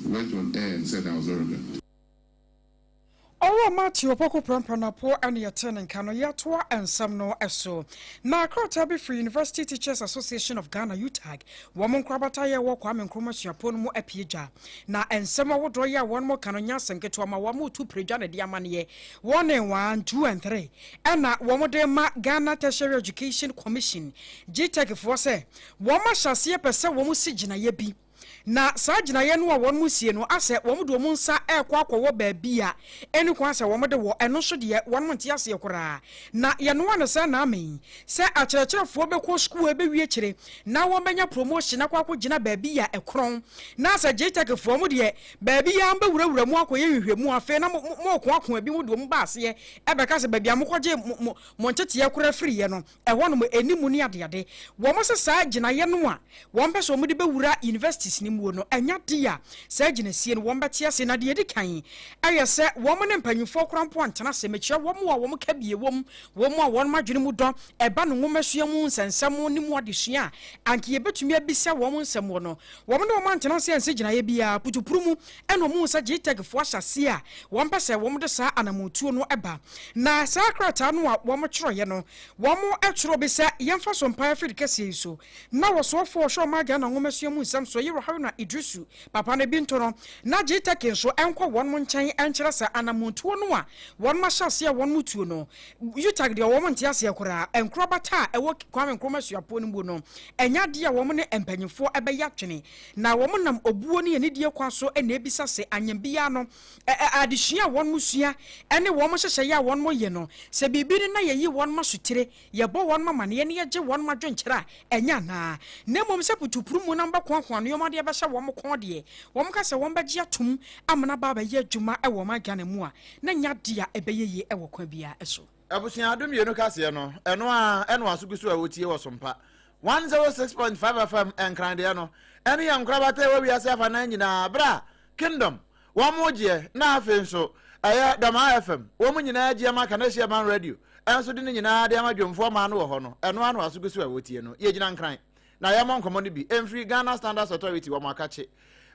S4: went on air and said I was arrogant.
S1: Oh, Ero Matthew Poko Prampana po and Yaten Kano Yatwa and Samno Eso. Na Krotabi Free University Teachers Association of Ghana UTAG. Woman Krabataya walk Kwame Nkrumah Yapon mo epija. Na and Sama Wodroya one more Kanonya Sanketo Mawamu 2 Prejana Diamanie. 1 and 1, 2 and 3. And na Womodema Ghana Tertiary Education Commission. JTAG for say. Woma shall see a person womu sijina yebi. Na sajina ye no a won musie no ase won do mu nsa ekwa wo baabia eni kwa ase won de wo eno so de won monte ase kora na ye no wan se na amen se akyerɛkyerɛfo be ko school e be wie kyere na won benya promotion na kwa gina baabia ekron na ase JTAG fo mu de baabia amba wurawura mu akoye hwehwemu afe na mo ko akon abi mu do mu ba ase e be ka se baabia mo kwaje mo ntete ye kora free ye no e won mo enimu ni ade wo mo se sajina ye no a won pese mo de be wura universities ni no anya dia sa ginesie no wombete ase na de kan aye se wo mo ne mpanyufo krampo antena se mechia wo mo a wo mo ka bie wo mo a won madwene mu do eba no ngomasuya mu nsensam ni mu adesua anke ye betumi abisa wo mo nsem wo no wo mo ne wo antena se ense gina ye bia putupuru mu eno mu sa JTAG fo ahyase a wo mpese wo mo de sa anamotuo no eba na sa krata no a wo mo kyero ye no wo mo etwero be se yemfa so mpa afiri kase so na wo so fo hwo ma ga na ngomasuya mu nsem so ye na Idrisu papa ne bintono na JTAG nso enko won mo nkyɛn enkyerɛ sa anamontuo no a won ma hyase a won mutuo no UTAG de won nte ase kora enkro bata ewo Kwame Nkrumah suapo no mu no enya de a won ne empanyefo ebeya twene na won nam obuo ne die kwa so na ebisa se anyambia no adesua won musua ene won mo hyehye ya won mo ye no se bibiri na ye yi won ma sutire ye bo won ma mane ne ye gye won ma dwenkyerɛ enya na mom se putupuru mu namba kwa kwa no yomade ebe wom kode wom ka se wom bagye atum amana baba ye adwuma e wom agane mu a na nya dia ebeyeye e wokwa bia eso
S2: abusia adom ye no ka se no eno asugusu a wotie wo SOMPA 106.5 FM enkrande no ene ya nkrabata we wiase afa na nyina bra kingdom wom ogye na afen so aya dama FM wom nyina agye ma kana hia man radio enso de nyina de ma dwomfo ma no wo ho no eno ano asugusu a wotie no ye gina nkran na yamon komo ni bi emfri Ghana Standards Authority wo makache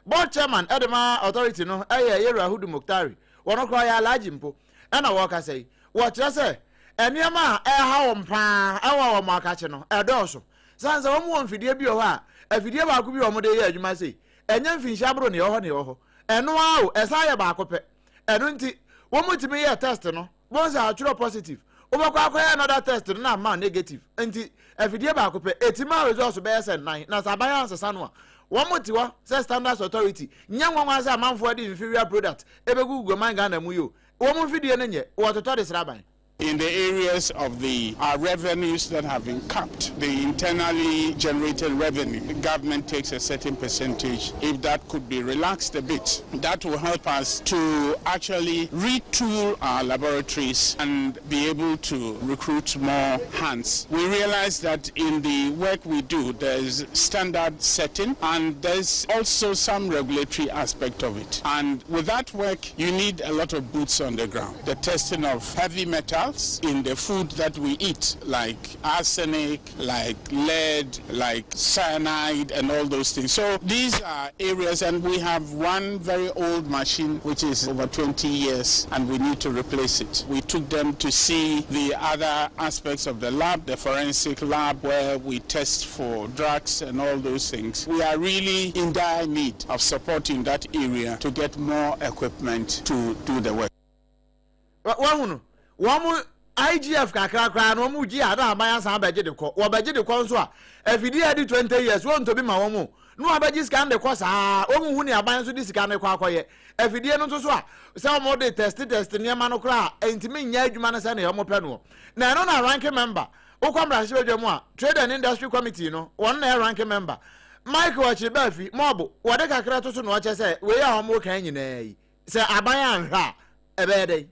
S2: board chairman edema authority no Yeru Ahudu Muktari wono kro ya alaji mpo na wo ka sei wo kire se eniema ha wo mpa ewa wo makache no edoso sanza wo mu mfidie bi ho a afidie ba ko bi wo mo de ye adwuma sei enya mfinhia bro ne ho ne ho eno a o esa ye ba ko pe eno nti wo mutimi ye test no bonza aturo positive obakwa akwa another test na ma negative nti afidie ba ko pe etima results be yes 9 na sabaya ansesa no a womotiwa say Standards Authority nyanwa asa amanfo ade inferior product ebegugu man Ghana mu yo womfidie ne nye wototo de sraban.
S11: In the areas of the revenues that have been capped, the internally generated revenue, the government takes a certain percentage. If that could be relaxed a bit, that will help us to actually retool our laboratories and be able to recruit more hands. We realize that in the work we do, there's standard setting and there's also some regulatory aspect of it. And with that work, you need a lot of boots on the ground. The testing of heavy metals in the food that we eat, like arsenic, like lead, like cyanide, and all those things. So these are areas, and we have one very old machine which is over 20 years, and we need to replace it. We took them to see the other aspects of the lab, the forensic lab, where we test for drugs and all those things. We are really in dire need of support in that area to get more equipment to do the work.
S2: Womu IGF kakra no mu gi ada aban san baje de ko wo baje de ko nso a afidi adi 20 years won to bi ma womu no abaji scan de ko saa omu hu ni aban so di scan de ko akoye afidi no nso so a se o mo de test ne ma no kra entimi nya adwuma no se na yo mo pe no na no na ranking member o kwamra se odwemu a Trade and Industry Committee no won na ranking member Mike Wachibafi mobo wo de kakra to so no che se we ya o mo kan nyina yi se aban anhwa ebe dey.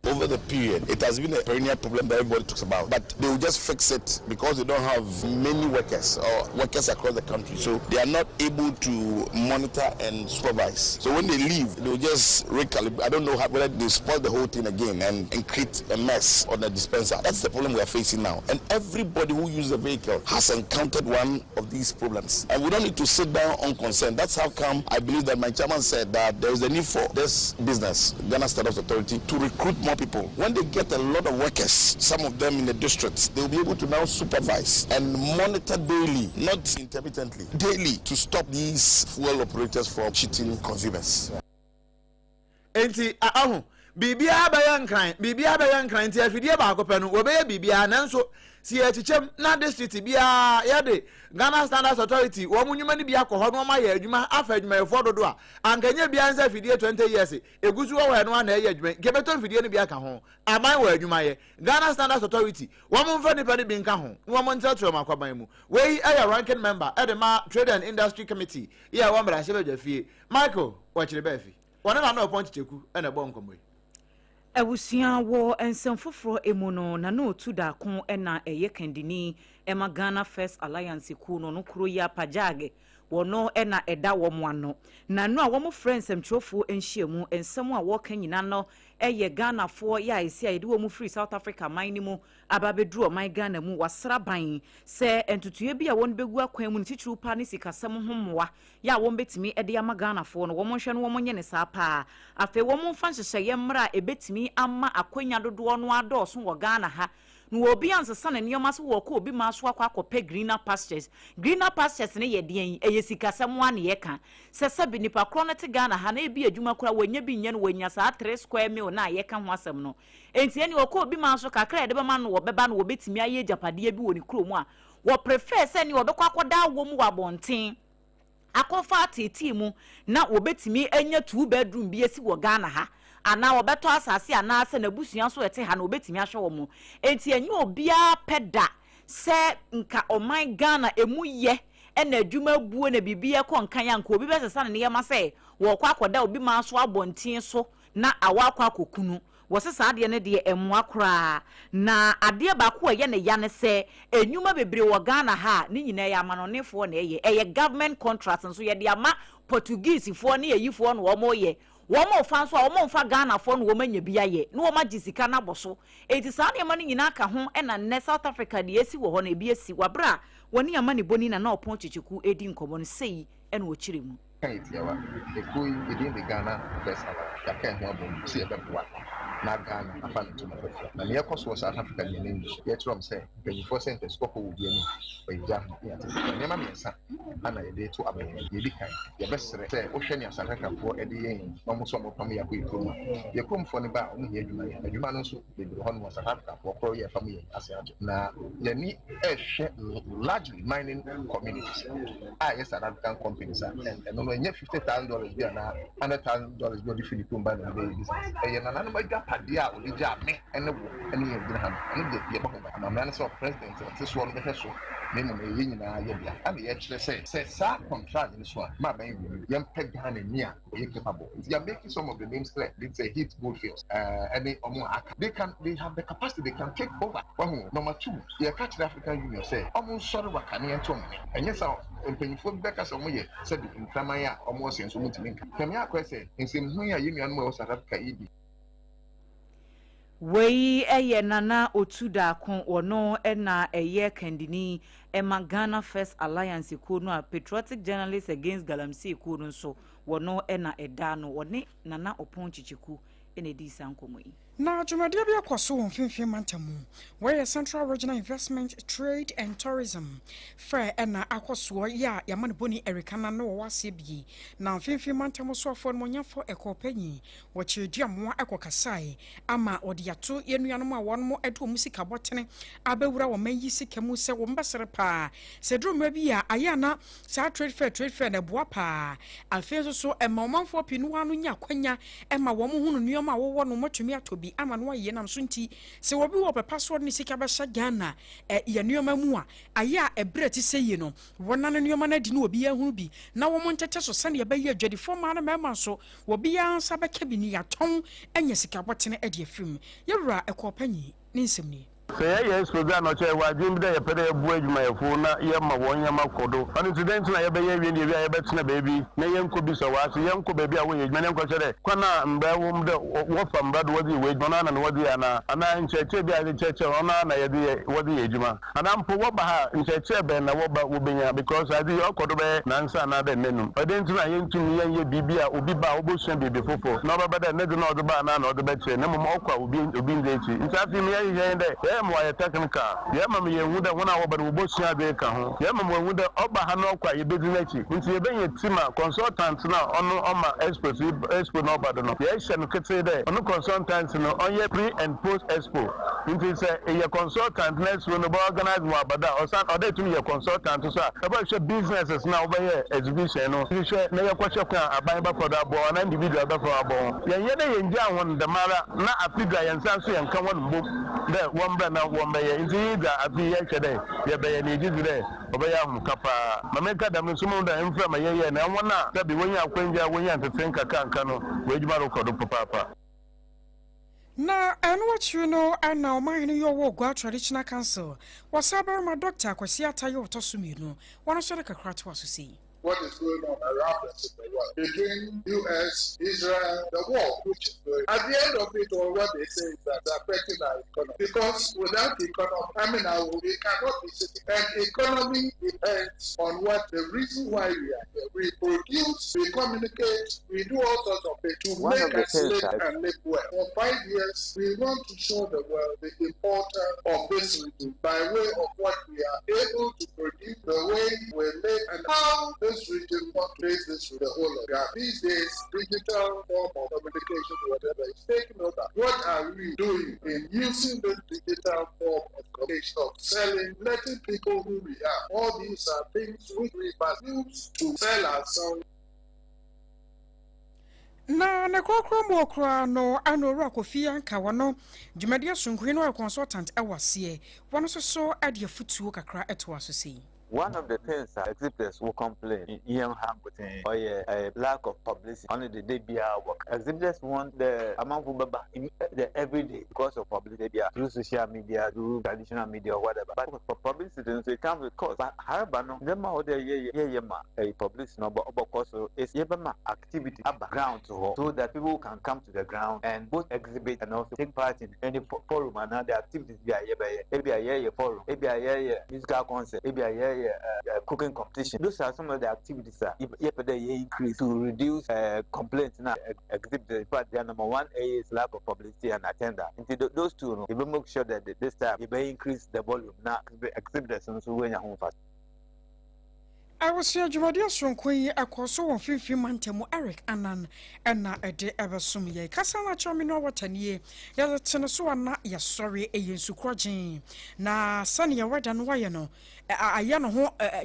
S12: over the period, it has been a perennial problem that everybody talks about. But they will just fix it because they don't have many workers or workers across the country. So they are not able to monitor and supervise. So when they leave, they will just recalibrate. I don't know whether they spoil the whole thing again and create a mess on the dispenser. That's the problem we are facing now. And everybody who uses the vehicle has encountered one of these problems. And we don't need to sit down unconcerned. That's how come I believe that my chairman said that there is a need for this business, Ghana Standards Authority, to recruit more people. When they get a lot of workers, some of them in the districts, they'll be able to now supervise and monitor daily, not intermittently, daily, to stop these fuel operators from cheating consumers.
S2: Bibia bayan crime, tia fidie ba akopenu, obeye bibia nanso si echichem na district bia yade Ghana Standards Authority wo munyuma ni bia ko ho no ma ye adwuma afa adwuma efo dodo a ankanya bia nza fidie 20 years egusu wo no na ye adwuma kebeton fidie ni bia ka ho aman wo adwuma ye Ghana Standards Authority wo mo mfa ni pa ni bi nka ho wo mo ntatro ma kwaban mu we aya ranking member edema Trade and Industry Committee ya wo mra shebe dwafie Michael wo chire ba fi wona na no point cheku ena bo nkomwe
S3: Ewusia wo ensemfoforo emuno na no otu da kon na eye kandini ema Ghana First Alliance ku no kuro ya pajage wono na eda wo mo ano na no a wo mo friends emtrofo enhiemu ensem a wo kan nyina no eye Ghana fo ya isi a de wo mo free South Africa mine mu ababedru o man Ghana mu wasra ban se entutue bi a won begu akwan mu tichiru pa ne sikasem homwa ya won betimi ede ya ma Ghana fo no wo mo hwe no wo mo nye ne sa pa afi wo mo fa hyehyeye mra ebetimi ama akwanya dodo no adoso wo Ghana ha no obi ansesa na niyoma so wo ko obi ma so akwakope greener pastures ne ye den eye sikasem wa ne ye ka sese bi nipa kro no te Ghana ha na ebi adwuma kora wanya bi nye no wanya sa 3 square mil na ye ka ho asem no enti eni wo ko obi ma so kakra ede be ma no wo beba no wo betimi aye japade bi woni kro mu a wo prefer se ni wo bekwa akoda wo mu wa bonten akofa tete mu na wo betimi anya 2 bedroom bi esi wo Ghana ha ana obeto asase ana ase na busua so ete ha na obetimi ahwe wo mu enti enye obia peda se nka oman Ghana emu ye ena adwuma buo na bibia ko nkan ya nka obi besesa na ye ma se wo kwa akoda obi ma so abonten so na awa kwa kokunu wo se sa ade ne de emu akora na ade ba ko ye ne ya ne se enwuma bebre wo Ghana ha ni nyina ya amanonefo na eye government contract nso ye de ama Portuguese fo ne yifo no wo mo ye womo fa so womo fa Ghana fo no womanya bia ye no woma gisika na boso enti sa ne ma no nyina ka ho ena ne South Africa de esi wo ho na bia esi wabra woni ama ne boni na opon chichiku edi nkomo no sei ena wo chire mu
S13: kan etiawa ekoi edi de Ghana First Alliance ya kan ho abon si ebeboa na Ghana afa no tuma na ne yakoso South Africa ne English ye trom say penny for centers ko wo bia ni oija ya te ne ma miensa ana ye de to abaye ye bi kan ye besere say o hwe ne South Africa fo ede yen no mo so mo pam ya ko ikrom ye kromfo ne ba o ne ye adwuma no so be bi ho no South Africa fo ko ye fam ye ase ajo na ye ni ehwe largely mining communities yes South African companies and no nye $50,000 bia na $100,000 go di Philippine ba na be business ye na na ma pade a oli ja me ene wo ene ye gina ha ene de ye bako ba ma so president se so no be so me mo ye nyina ye bia a ye kire se sa contract ni so ma ban ye mpeg Ghana ni a ye capable they are making some of the names clear it's a hit gold fields any omo aka they have the capacity they can take over number 2 ye catch the African Union say omo sori wakane entom enye sa empanyifo beka so mo ye se bi nkraman ya omo se nso mutimi nka kemi akwa se nsem hu ya yenu anu e South Africa ibi
S3: wei eye nana otu da kon wono na eye kandini ema Ghana First Alliance ku no a Patriotic Journalists Against Galamsey ku no so wono na eda no woni nana opon chichiku ene di sankomo yi
S1: na jumadi bia kwaso mfimfim mantamu where Central Regional Investment Trade and Tourism fair na AKOSUA ya yamane boni erikana no wase bi na mfimfim mantamu so afọ no nyafo ekopanyi wachirdia mo ekokasai ama odiato yenuanom a wonmo edo musika botene abewura wo manyi sika mu se wo mbasere pa se droma bi ya ayana sa trade fair na boa pa alfezo so ema omanfo pinu anu nya kwanya ema wo mo hunu nuoma wo no motumi atobi bi ama no aye nam so nti se obi wo papa so ne sika ba sha Ghana ye nneoma mu a aye a ebre ti seye no wona no nneoma na di no obi ahunu bi na wo montete so sane ba ye adwadifo ma na mema so obi ansa ba ka bi ni yaton enya sika botene e de afim yewura ekopanyi ne nsemni
S14: say yes program no che wa jim de pere bu adwuma yefo na ye ma won yama kodo an incident na ye be ye wi ni ye be tena baby na ye nko bi so wa so ye nko baby a wo ye dwuma nko chere kwana mba wo mde wo fa mba do wodi we dwuma na wodi ana ncheche bi a ncheche ona na ye de wodi ye dwuma ana mpo wo ba ha ncheche be na wo ba wo benya because adi okodo be na nsa na de nenum odent na ye ntumi ye bibi a obi ba obosuan bibi fofo na ba de ne de na odo ba na odo be che ne mo okwa obi ndechi ntafi mi ye de mo ya technical ya mam ye hu da wona wo ba wo bosia de ka ho ya mam hu da oba ha no kwa ye bedi nachi nti ye benye tima consultant na ono oma expo no ba do no ye hye no kete de ono consultant no onye pre and post expo nti say ye consultant next when no organize mo abada osan oda tumi ye consultant so e ba hye businesses na wo ba ye exhibition no hye na ye kwache kwa aban ba for da bo na individual ba for abo ye de ye nja won da mara na afiga ye nsa so ye nka won mbo de won bra na won be ye nti da abi ye chede ye be ye ni jizire obaya hu kapa mameka da msumu da mfra ma ye na wona da bi wonya akwanja wonya ntetenka kanka no wejuma ro kodo papa
S1: na enwatru no ana oman yo wo gwa traditional council wasaber ma doctor Kwasi Atayo otosuminu wona so de kakra to aso
S10: what is going on around us in the world between US, Israel, the war which is going. At the end of it all, what they say is that they're affecting our economy. Because without the economy, we cannot be sitting. And economy depends on what the reason why we are here. We produce, we communicate, we do all sorts of things to make us live and live well. For 5 years, we want to show the world the importance of this region by way of what we are able to produce, the way we live, and how this region portrays this with the whole of God. These days, digital form of communication, whatever, is taking over. What are we doing in using this digital form of communication, of selling, letting people who we are? All these are things which we must use to sell ourselves.
S1: Na nekokro mokro no anoro akofia nka wono dwumadia sunkuino consultant awase wono so ade futuo kakra eto asose.
S15: One of the things that exhibitors will complain in or a lack of publicity only the day be our work. Exhibitors want the amount of the every day because of publicity through social media, through traditional media or whatever. But for publicity, it comes with cost. But however, no, them out there, a publicity number of course is activity background so that people can come to the ground and both exhibit and also take part in any forum and other activities. Maybe a forum, maybe a musical concert, maybe a cooking competition. Those are some of the activities that increase to reduce complaints now exhibit. But the number one is lack of publicity and attendance. Into those two, you will make sure that this time you may increase the volume now exhibitors and so when you're home fast.
S1: I was here, Jumadia Sonquay, AKOSUA on 50 Mantemo, Eric Annan, and na a de Eversumye. Cassana Chamino, what 10 year, Yellow Tenesua, ya sorry, a yin suquajin. Na Sunny, a red and wayano. A yan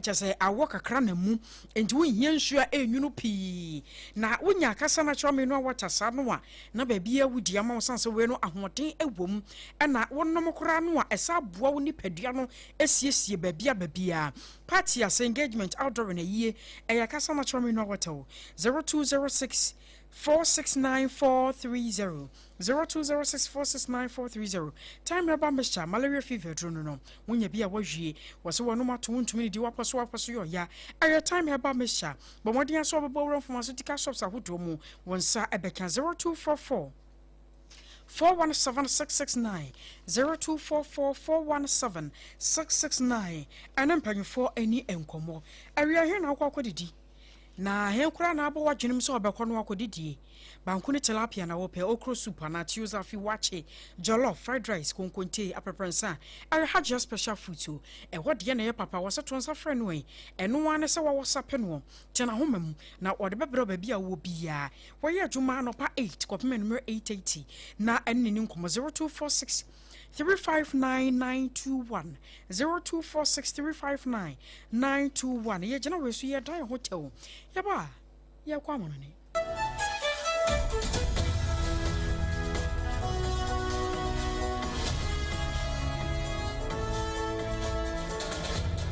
S1: just a walk a cranemu, and doing yen sure a unupi. Na unya Cassana Chamino, what a sanwa, na baby with the amount sans bueno, a motin a womb, and not one no cranua, a sub woni pediano, a siesi babia. Party as engagement outdoor in a year, a Yakasana Terminal Water 0206 469 0206 469 Time about Mr. Malaria fever, Drono. When you be a waji, was one more to 2 minutes, you are persuaded, ya. At your time about Mr. But what do you saw a borrow from pharmaceutical shops at Hudomo, one sir, a becan 0244. 417-669 0244-417-669 and I'm paying for any encomo. Area here now KWAKU na henkura na abo wadwenem so obekọ no akodidie bankuni tilapia na wope okro soup na tiuza fi wache jollof fried rice konkonte apeprensa are haja special food to e wode na ye papa waseto nsa frɛ no e eno wane se wa wosape no tena homam na wode bebro ba bia wo bia wo ye adwuma no pa 8 kopem number 880 na enni nkomo 0246 359-921 0246-359-921 ye jena we so ye dan hotel ye ba ye kwa monani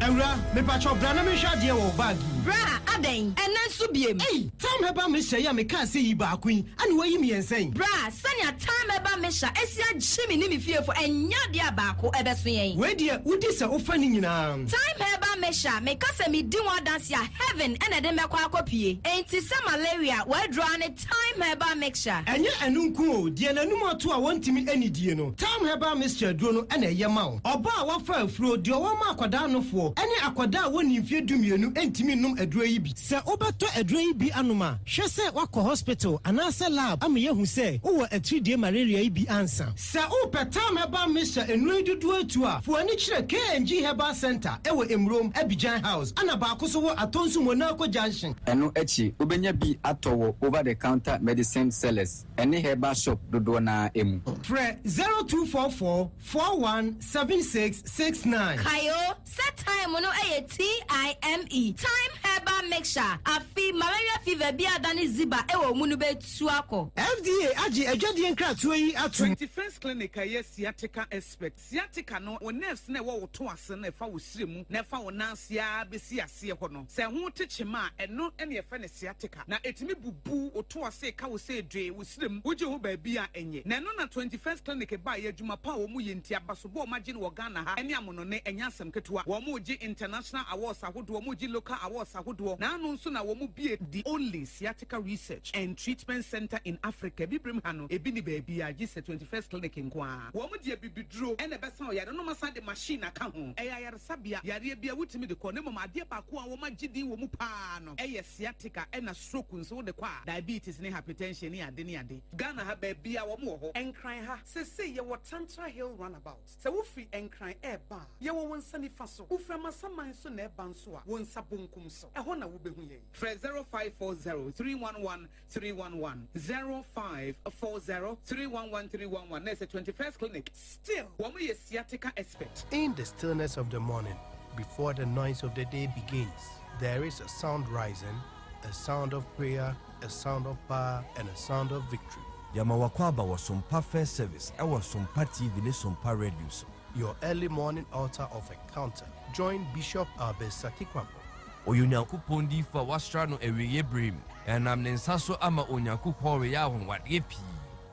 S16: Eura, me pacho brana me shadi wo bagi.
S17: Bra, aden, enen subiem.
S16: Hey, time heba me share me ka say iba queen, and we me ensen.
S17: Bra, sanya time heba me sha esia jimi ni me fie for enya dia baako ebeso yen.
S16: We dia udi se ofani nyina.
S17: Time heba me sha me ka se me di one dance ya heaven ene de me kwa akopie. Enti se malaria we draw ne time heba mixture.
S16: Enye enunku o, die nanum ato a wontimi ani die no. Time heba mixture duro no ene ye ma wo. Oba a wafa afuro de wo ma akwada no fo. Ene akwada a woni mfie dumienu entimi num aduro yi bi. Se obeto aduro yi bi anoma, hwe se wakọ hospital anase lab am ye hu se wo atridie malaria yi bi ansa. Se o time heba mixture enu dudu atu a, fo ani kire KNG Herbal Center ewo Emrom Abidjan House ana ba akoso wo atonsu Monaco Junction.
S18: Eno echi obenya bi atowo over the counter medicine sellers any herbal shop dodo na emu.
S16: Fre 0244 417669.
S17: Kayo set time no TIME time herbal mixture afi malaria fever bi adani ziba ewo munu betu akọ.
S16: FDA agi ejodi enkratu yi atu.
S19: 21st clinic aye sciatica expert. Sciatica no o nerves na wo to ase na fa wo siremu na fa wo nansia besi ase ho no. Se ho techema eno ene ye fa ne sciatica na etimi bubu o to ase ka wo se dwe wo siremu wo je ho ba bi a enye. Na no na 21st clinic ba ye adwuma pa wo mu ye ntia baso bo ma je ne wo Ghana ha ene amono ne enya asem ketewa. Wo mu je international awards ahodo wo mu je local awards ahodo. Na no nso na wo mu bi the only sciatica research and treatment center in Africa. Bibrim ha no ebi ni ba bi a je 21st clinic nkoa. Wo mu je bibidro ene besa o yare no masa de machine aka ho. Eya yare sabia yare bia wutimi de ko ne mama ade ba ko a wo ma gidi wo mu pa no. Eye sciatica ena stroke nso wo de kwa diabetes ne hypertension ne ade ne ade. Ghana ha ba bia wo mu ho. Enkran ha se ye wo Tantra Hill runabout. Se wo free enkran eba ye wo wonsa ni fa so. Wo fra masaman so na eba nso a wonsa bonkum so. Eho na wo behu ye. Fre 0540 311 311 0540 311 311. There's a 21st clinic. Still, wo mu ye sciatica expert.
S20: In the stillness of the morning, before the noise of the day begins, there is a sound rising, a sound of prayer, a sound of power, and a sound of victory.
S21: Yamawakwaba was SOMPA First Service. I was SOMPA TV, ne SOMPA Radio.
S20: Your early morning altar of encounter. Join Bishop Abesati Kwampo.
S22: Oyunyaku pondi for wastrano ewe brim, and I'm Nensaso ama onyaku kore ya what yepi.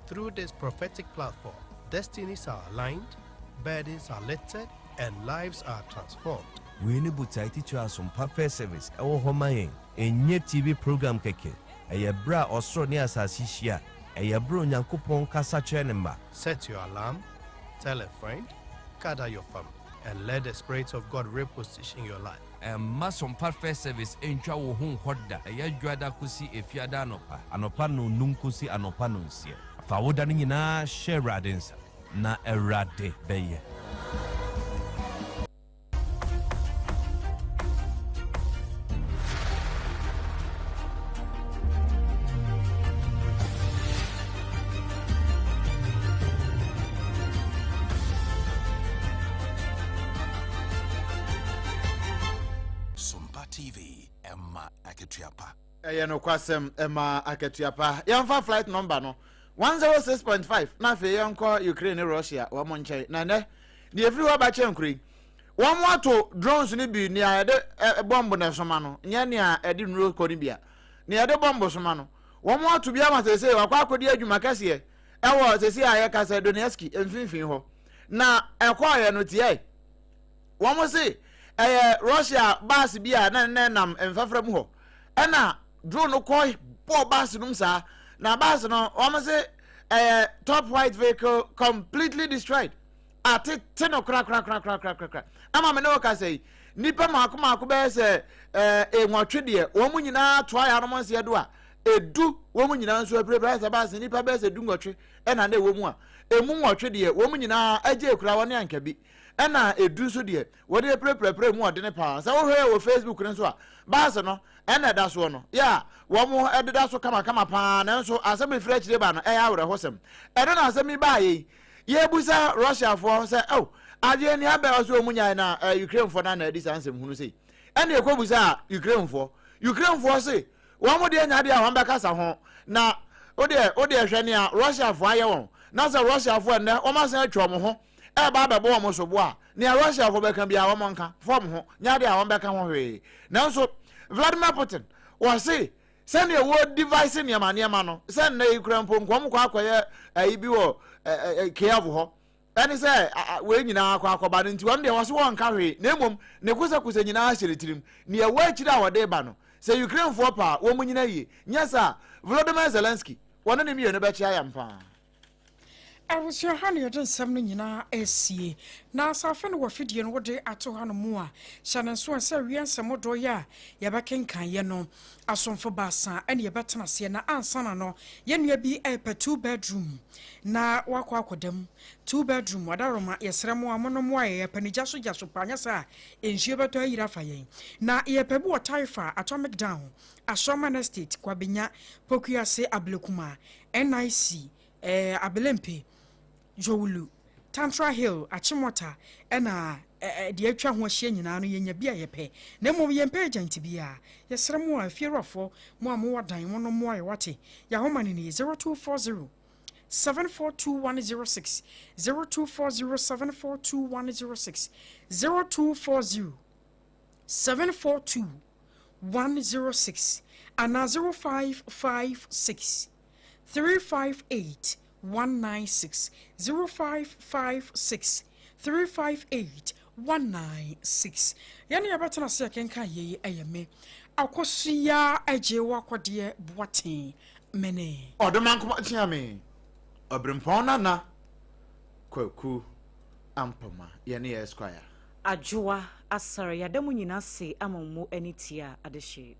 S20: Through this prophetic platform, destinies are aligned, burdens are lifted, and lives are transformed.
S21: We need to teach you SOMPA First Service. Our home enye TV program keke. Eye bra osro ni asasi shia. Eye bro nyankopon kasa chenemba.
S20: Set your alarm, tell a friend, gather your family, and let the Spirit of God reposition your life.
S22: SOMPA First Service entra wo hu hoda. Eye dwada kusi efiada anopa.
S21: Anopa no nunkusi anopa no nsie. Fa woda ni nyina share radensa na erade beye.
S2: No kwasem ema aketuapa yamfa flight number no 106.5 na fe yanko Ukraine Russia wa monche na ne de everywhere ba chenkuri wo mo ato drones ni bi ni ade bomb na soma no nya ni a ede nro koni bia ni ade bomb soma no wo mo ato bia ma sese wa kwa akodi adwuma kase e wo sese aye kase Donetsk emfinfin ho na ekwa ye no tie wo mo se Russia bas bia na nam emfafra mu ho ena drone ko bo bas num sa na bas no o say top white vehicle completely destroyed ate teno kra ama me no ka say nipa maako be say enwotwe de wo mu nyina to aya no monse do a edu wo mu nyina nso prepare sa bas nipa be say du nwotwe ena na wo mu a emu nwotwe de wo mu nyina agye kura woni anka bi ena edu so de wo de prepare mu ode ne pa sa wo hwe wo Facebook ne so a bas no ena da so no ya wo mo ededa so kama pa na nso asem fresh de ba no ya awre hosem eno na asem ba ye busa Russia for say oh aje ni abe so omunya na Ukraine for na edi sansem hunu sei ena ekobusa Ukraine for say wo mo de nya de a won beka sa ho na o de hwe ne a Russia for aye won na say Russia for na o ma san atwa mo ho baba bo mo so bo a ne Russia ko beka bia wo monka form ho nya de a wo beka ho hwe nanso Vladimir Putin was say send a word device in yama no send na ikrampo nkom kwa akoye bi wo Kiev ho ani say we nyina akwa ba nti won de was won ka hwe na emom ne kusa nyina ahyeretirim ne ya wa chira wo de ba no say Ukraine for pa wo munyina yi nyasa Volodymyr Zelensky wona ne miye no be chia yampa
S1: I was your honey, I didn't send me SCA. Now, Southern Wafidian would day at 200 more. Shannon Swan said, we answer more doya, Yabakin can yano, as son for Bassa, and your better Siena and Sanano, yen ye be a 2-bedroom. Na wakwa them 2-bedroom, wadaroma, yes, Ramo, Monomoy, Penijasu Jasupanyasa, in Shibato Irafaye. Na ye pebu a taifa, atomic down, a Shaman Estate, Quabinya, Pokia se Ablukuma, NIC, Abelempe. Jowulu Tantra Hill Achimota ena de atwa ho hye nyina no yenya bia yepe na mom yempe agent bia yesere mo afierofo mo wadan mo no mo ayewate ya homa ni 0240 742106 0240 742106 0240 742106 and 0556 358 196 0556 358 196 yani abatana se kenka ye ayeme akosua AGYEIWAA KODIE BOATENG mene
S2: odoman ko chiame obrempong na KWAKU AMPOMAA yani Esquire
S3: ADWOA ASARE yadamu nyina se amammu anitia adehye